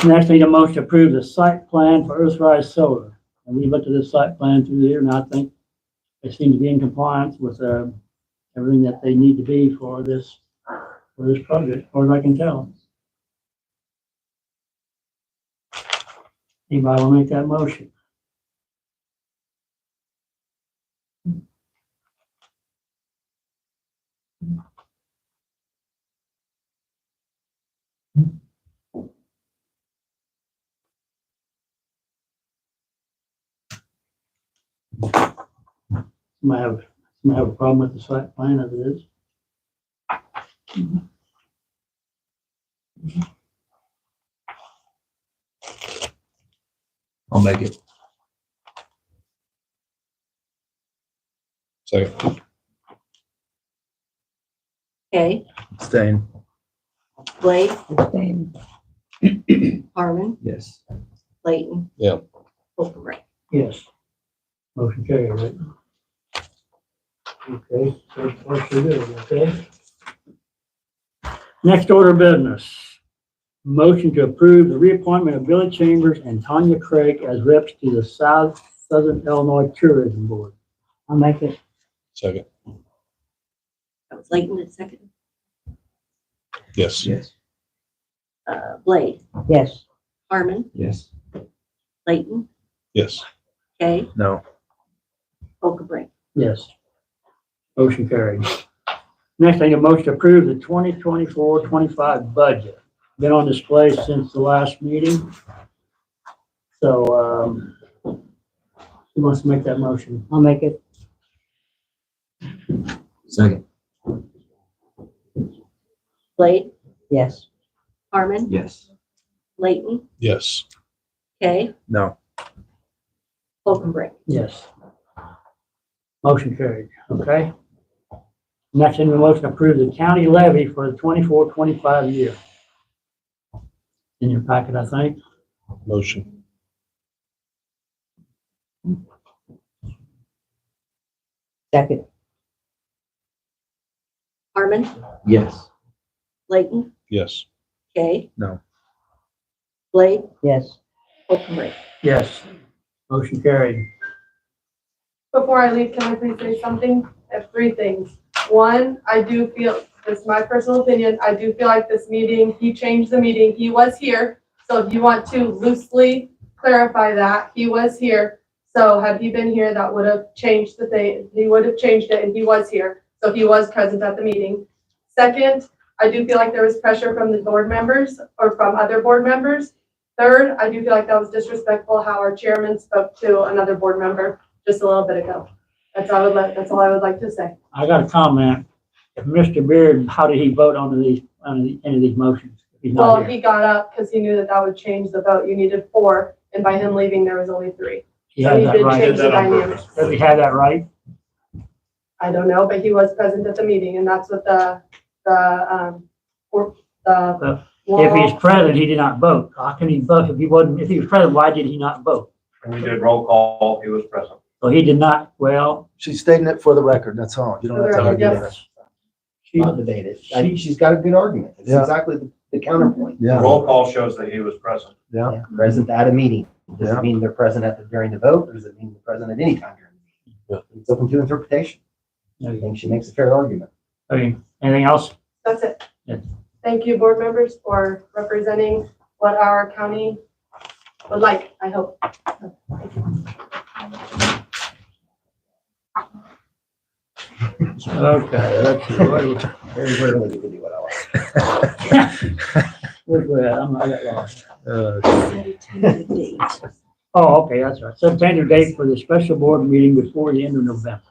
Next, I need a motion to approve the site plan for Earthrise Solar. And we looked at this site plan through there, and I think they seem to be in compliance with everything that they need to be for this project, as far as I can tell. Anybody want to make that motion? Somebody have a problem with the site plan as it is? I'll make it. Second. Kay, Abstain. Blade, Abstain. Harmon, Yes. Layton. Yeah. Holcomb. Yes. Motion carried, right? Okay, so far so good, okay? Next order of business. Motion to approve the reappointment of Billy Chambers and Tanya Craig as reps to the Southern Illinois Tourism Board. I'll make it. Second. That was Layton at second. Yes. Yes. Blade, Yes. Harmon, Yes. Layton, Yes. Kay, No. Holcomb. Yes. Motion carried. Next, I need a motion to approve the 2024-25 budget. Been on display since the last meeting. So, who wants to make that motion? I'll make it. Second. Blade, Yes. Harmon, Yes. Layton, Yes. Kay, No. Holcomb. Yes. Motion carried, okay? Next, I need a motion to approve the county levy for the 24-25 year. In your packet, I think. Motion. Second. Harmon, Yes. Layton, Yes. Kay, No. Blade, Yes. Holcomb. Yes. Motion carried. Before I leave, can I please say something? I have three things. One, I do feel, this is my personal opinion, I do feel like this meeting, he changed the meeting, he was here. So if you want to loosely clarify that, he was here. So had he been here, that would have changed the thing, he would have changed it, and he was here. So he was present at the meeting. Second, I do feel like there was pressure from the board members or from other board members. Third, I do feel like that was disrespectful how our chairman spoke to another board member just a little bit ago. That's all I would like to say. I got a comment. If Mr. Beard, how did he vote on any of these motions? If he's not Well, here. he got up because he knew that that would change the vote. You needed 4, and by him leaving, there was only 3. He So has he that did right. change the dynamics. Does he have that right? I don't know, but he was present at the meeting, and that's what If he's present, he did not vote. How can he vote if he wasn't, if he was present, why did he not vote? We did roll call, he was present. So he did not, well, She's stating it for the record, that's all. You don't have to argue with it. Not debate it. I think she's got a good argument. It's Yeah. exactly the counterpoint. Yeah. Roll call shows that he was present. Yeah. Present at a meeting. Does Yeah. it mean they're present during the vote, or does it mean they're present at any time during the meeting? It's open to interpretation. I think she makes a fair argument. okay, anything else? That's it. Yes. Thank you, board members, for representing what our county would like, I hope. Okay, let's see. Very rarely do we do what I like. Where's we at? I got lost. Uh, Oh, okay, that's right. Set tentative date for the special board meeting before the end of November.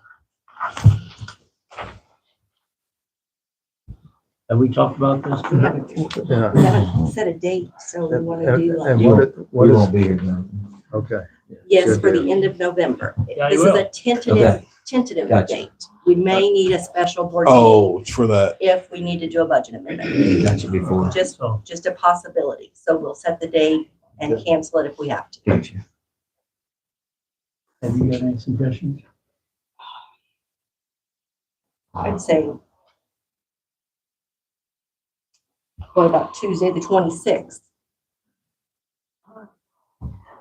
Have we talked about this? Yeah. We haven't set a date, so we want to do And like, what We is, won't be here then. okay. yes, for the end of November. Yeah, This you is will. a tentative Gotcha. date. We may need a special board meeting Oh, it's for that. if we need to do a budget amendment. Gotcha before. Just a possibility. So we'll set the date and cancel it if we have to. Gotcha. Have you got any suggestions? I'd say, what about Tuesday, the 26th?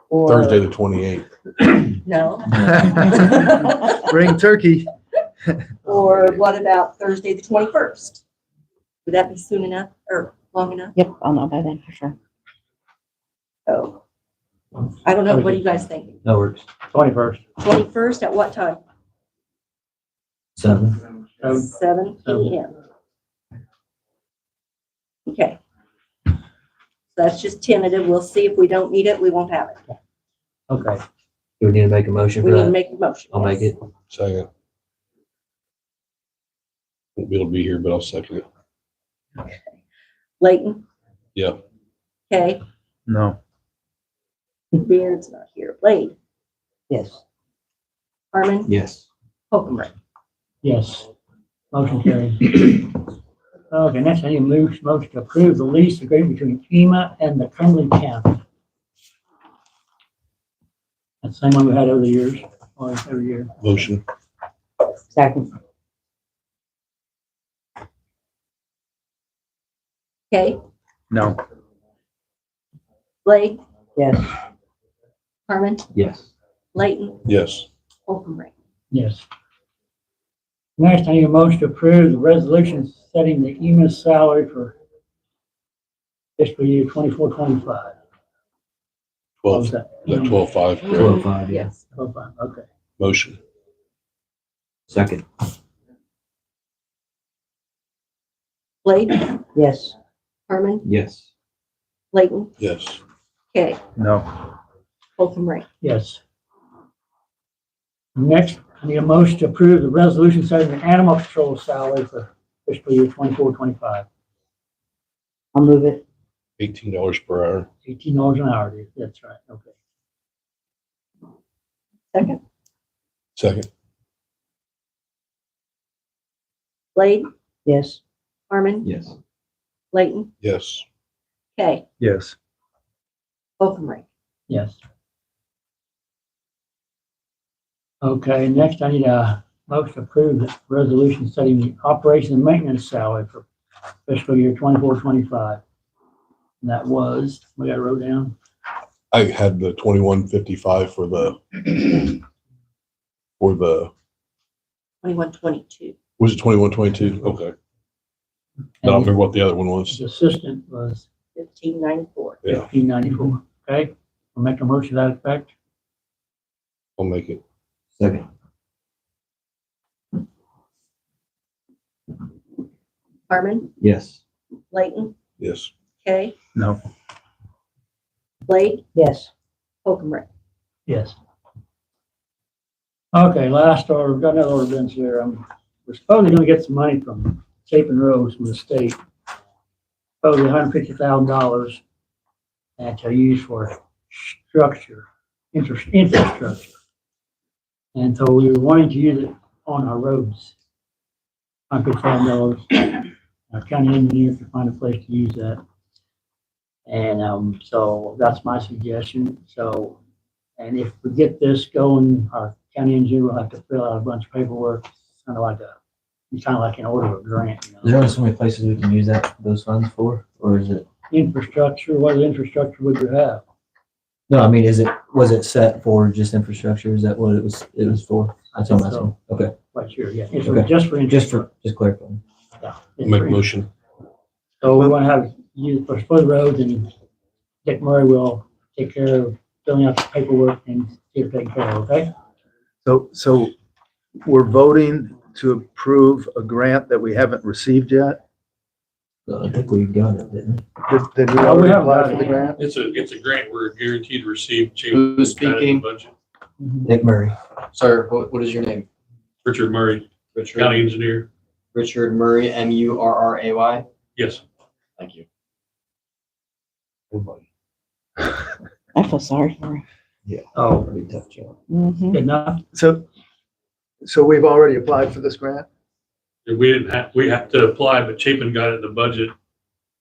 Or- Thursday, the 28th. No. Bring turkey. Or what about Thursday, the 21st? Would that be soon enough or long enough? Yep, I'll know by then for sure. So, I don't know. What do you guys think? That works. 21st. 21st at what time? 7. 7 p.m. Okay. So that's just tentative. We'll see if we don't need it, we won't have it. Okay. Do we need to make a motion We for need to that? make a motion. I'll make yes. it. Second. Won't be able to be here, but I'll second it. Layton? Yeah. Okay. No. Beard's not here. Blade? Yes. Harmon? Yes. Holcomb. Yes. Motion carried. Okay, next I need a motion to approve the lease agreement between FEMA and the Cumberland County. That's the same one we had over the years, or every year. Motion. Second. Okay. No. Blade? Yes. Harmon? Yes. Layton? Yes. Holcomb. Yes. Next, I need a motion to approve the resolution setting the EMS salary for fiscal year 24-25. What was 12. that? That 12-5. 12-5, yeah. Yes. 12-5, okay. Motion. Second. Blade? Yes. Harmon? Yes. Layton? Yes. Okay. No. Holcomb. Yes. Next, I need a motion to approve the resolution setting the animal control salary for fiscal year 24-25. I'll move it. $18 per hour. $18 an hour, that's right, okay. Second. Second. Blade? Yes. Harmon? Yes. Layton? Yes. Okay. Yes. Holcomb. Yes. Okay, next I need a motion to approve the resolution setting the operation and maintenance salary for fiscal year 24-25. And that was, we got it wrote down, I had the 2155 for the 2122. was it 2122? Okay. I don't remember what the other one was. the assistant was 1594. Yeah. 1594. Okay, I'll make a motion to that effect. I'll make it. Second. Harmon, Yes. Layton, Yes. Kay, No. Blade, Yes. Holcomb. Yes. Okay, last order, we've got another ordinance here. We're supposedly gonna get some money from Chapin Roads from the state. Supposedly $150,000 and to use for structure, infrastructure. And so we were wanting to use it on our roads. $150,000. Our county engineer can find a place to use that. And so that's my suggestion. So, and if we get this going, our county engineer will have to fill out a bunch of paperwork, kind of like an order of a grant, you know. There are so many places we can use those funds for, or is it? Infrastructure, what infrastructure would you have? No, I mean, was it set for just infrastructure? Is that what it was for? That's what I'm asking. Okay. Quite sure, yeah. It's Okay. just for Just clarifying. Yeah. Make a motion. So we want to have use for the roads, and Dick Murray will take care of filling out the paperwork and get it taken care of, okay? So we're voting to approve a grant that we haven't received yet? I think we got it, didn't we? Did we No, we already haven't apply got for it the yet. grant? It's a grant we're guaranteed to receive. Who's speaking? Budget. Dick Murray. Sir, what is your name? Richard Murray, Richard. county engineer. Richard Murray, Murray. Yes. Thank you. I feel sorry for him. Yeah. Oh, Pretty tough job. Mhm. good enough. So we've already applied for this grant? We have to apply, but Chapin got it in the budget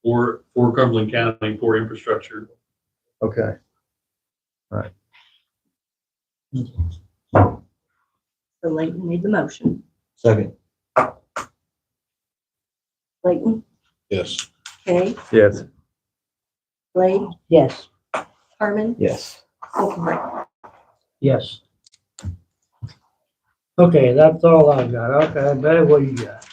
for Cumberland County for infrastructure. Okay. So Layton made the motion. Second. Layton, Yes. Kay, Yes. Blade, Yes. Harmon, Yes. Holcomb. Yes. Okay, that's all I've got. Okay, Betty, what do you got?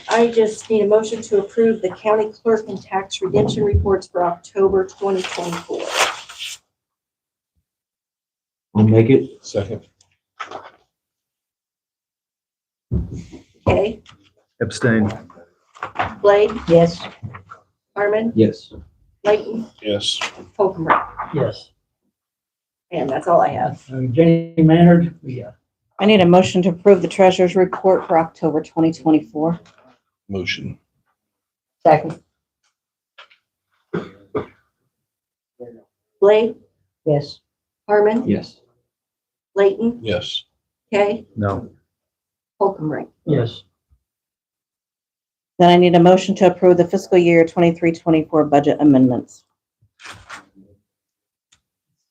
I just need a motion to approve the county clerk and tax redemption reports for October 2024. I'll make it. Second. Kay, Abstain. Blade, Yes. Harmon, Yes. Layton, Yes. Holcomb. Yes. And that's all I have. Jenny Maynard, I need a motion to approve the treasurer's report for October 2024. Motion. Second. Blade, Yes. Harmon, Yes. Layton, Yes. Kay, No. Holcomb. yes. Then I need a motion to approve the fiscal year 23-24 budget amendments.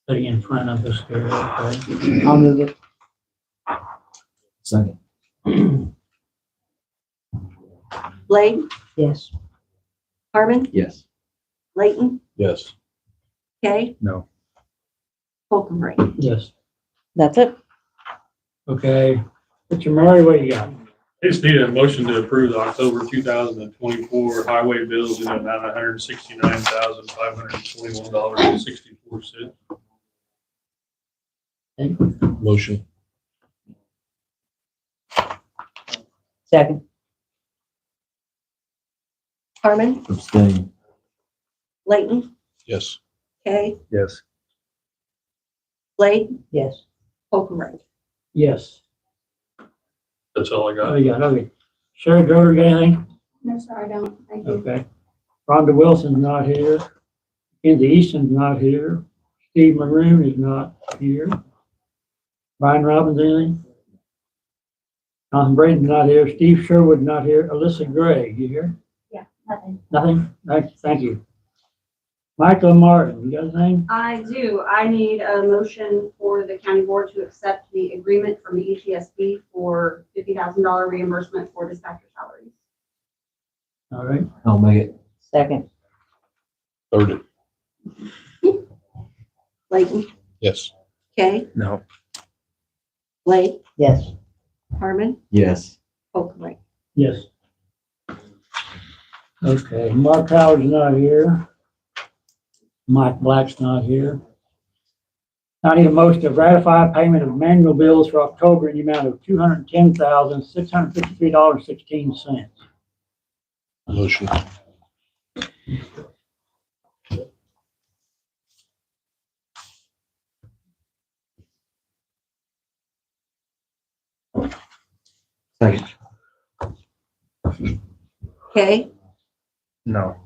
Sitting in front of us here, okay? I'll move it. Second. Blade, Yes. Harmon, Yes. Layton, Yes. Kay, No. Holcomb. Yes. That's it. Okay. Mr. Murray, what do you got? I just need a motion to approve the October 2024 highway bills in the amount of $169,521.64. Motion. Second. Harmon, Abstain. Layton, Yes. Kay, Yes. Blade, Yes. Holcomb. Yes. That's all I Oh, got. you got, okay. Sherry Droder, got anything? No, sir, I don't. Thank you. Okay. Rhonda Wilson's not here. Kenzie Easton's not here. Steve Maroon is not here. Brian Robbins, anything? Jonathan Braden's not here. Steve Sherwood's not here. Alyssa Gray, you here? Yeah, nothing. Nothing? Thank you. Michael Martin, you got his name? I do. I need a motion for the county board to accept the agreement from the ETSB for $50,000 reimbursement for dispatcher salaries. All right, I'll make it. Second. Third. Layton, Yes. Kay, No. Blake, Yes. Harmon, Yes. Oakley. yes. Okay, Mark Howard's not here. Mike Black's not here. I need a motion to ratify payment of manual bills for October in the amount of $210,653.16. Motion. Second. Kay, No.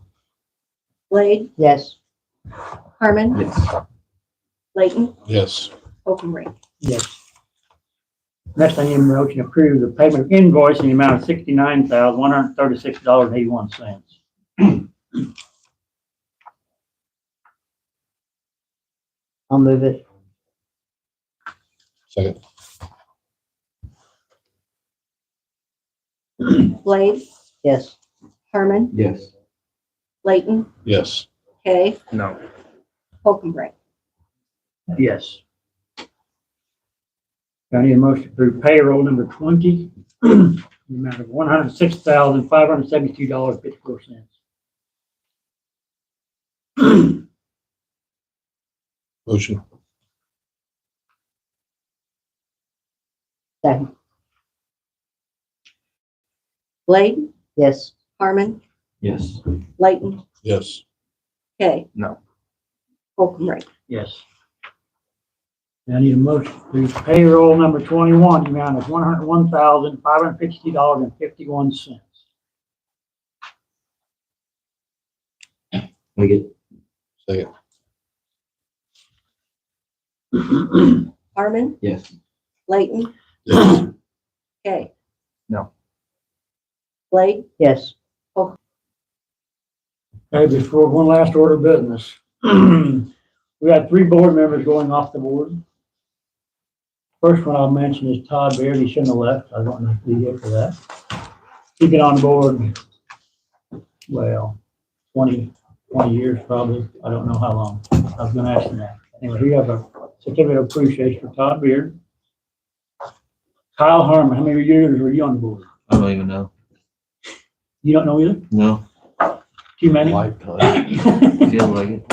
Blade, Yes. Harmon, Yes. Layton, Yes. Oakley. Yes. Next, I need a motion to approve the payment of invoice in the amount of $69,136.81. I'll move it. Second. Blade, Yes. Harmon, Yes. Layton, Yes. Kay, No. Oakley. Yes. I need a motion to approve payroll number 20, in the amount of $106,572.54. Motion. Second. Blade, Yes. Harmon, Yes. Layton, Yes. Kay, No. Oakley. Yes. And I need a motion to approve payroll number 21, in the amount of $101,552.51. Make it. Second. Harmon, Yes. Layton, Yes. Kay. No. Blade, Yes. Okay, before one last order of business. We got 3 board members going off the board. First one I'll mention is Todd Beard. He shouldn't have left. I don't know if he's here for that. He's been on the board, well, 20 years probably. I don't know how long. I was gonna ask him that. Anyway, we have a certificate of appreciation for Todd Beard. Kyle Harmon, how many years were you on the board? I don't even know. You don't know either? No. Too many? Lifetime. Feel like it.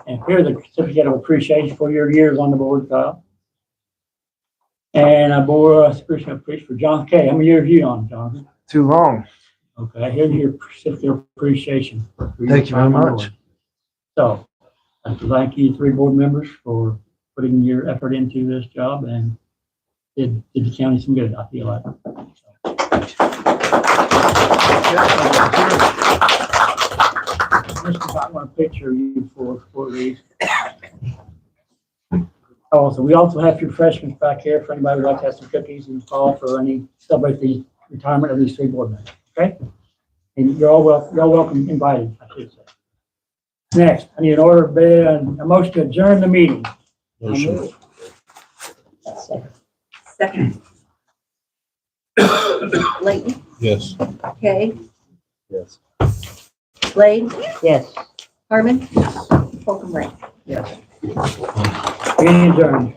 And here's a certificate of appreciation for your years on the board, Kyle. And I bore a certificate of appreciation for John Kay. How many years are you on, Jonathan? Too long. Okay, here's your certificate of appreciation. for your Thank you very time on the much. board. So, I'd like to thank you 3 board members for putting your effort into this job and did the county some good, I feel like. I want a picture of you for these. Oh, so we also have your refreshments back here for anybody who'd like to have some cookies in the fall for any, celebrate the retirement of these 3 board members, okay? And you're all welcome, invited, I should say. Next, I need an order of bid and a motion to adjourn the meeting. Motion. Second. Layton, Yes. Kay, Yes. Blade, Yes. Harmon, Oakley. Yes. Meeting adjourned.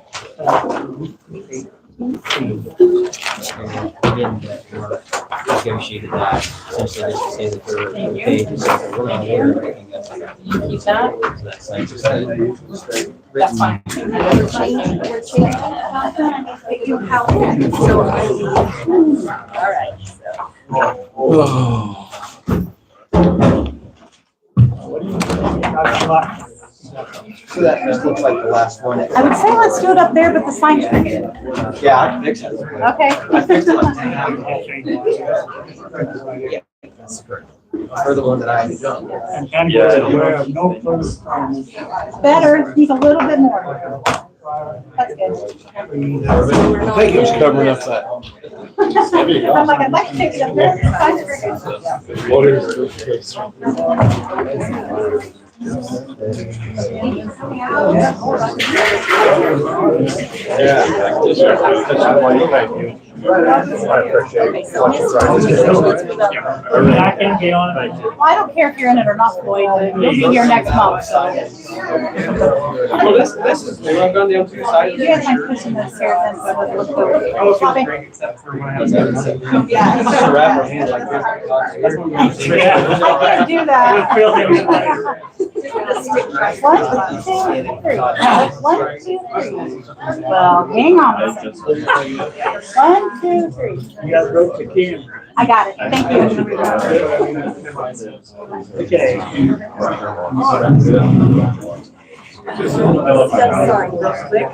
Negotiated that, essentially just to say that there are pages that are really important, and that's like. Keep that. That's like just That's fine. We're changing it. So all right, so. So that just looks like the last one. I would say let's do it up there, but the sign's crooked. Yeah, I can fix it. Okay. I fixed it like 10 Yeah, that's correct. For the one that I had done. No further comments. Better, he's a little bit more. That's good. Thank you for covering up that. I'm like, I'd like to take it up there. The sign's crooked. What is this? I can't be on it. Well, I don't care if you're in it or not, Floyd, but you'll be here next month, so. Well, this is, new. I've gone down 2 sides. You guys might put some of this here, then, so we'll look over. Oh, it's really great, except for when I have to. Yeah. Just wrap my hand like this. That's what I'm saying. I can't do that. 1, 2, 3. 1, 2, 3. Well, hang on a second. 1, 2, 3. You got broke the camera. I got it. Thank you. Okay. Just sign real quick.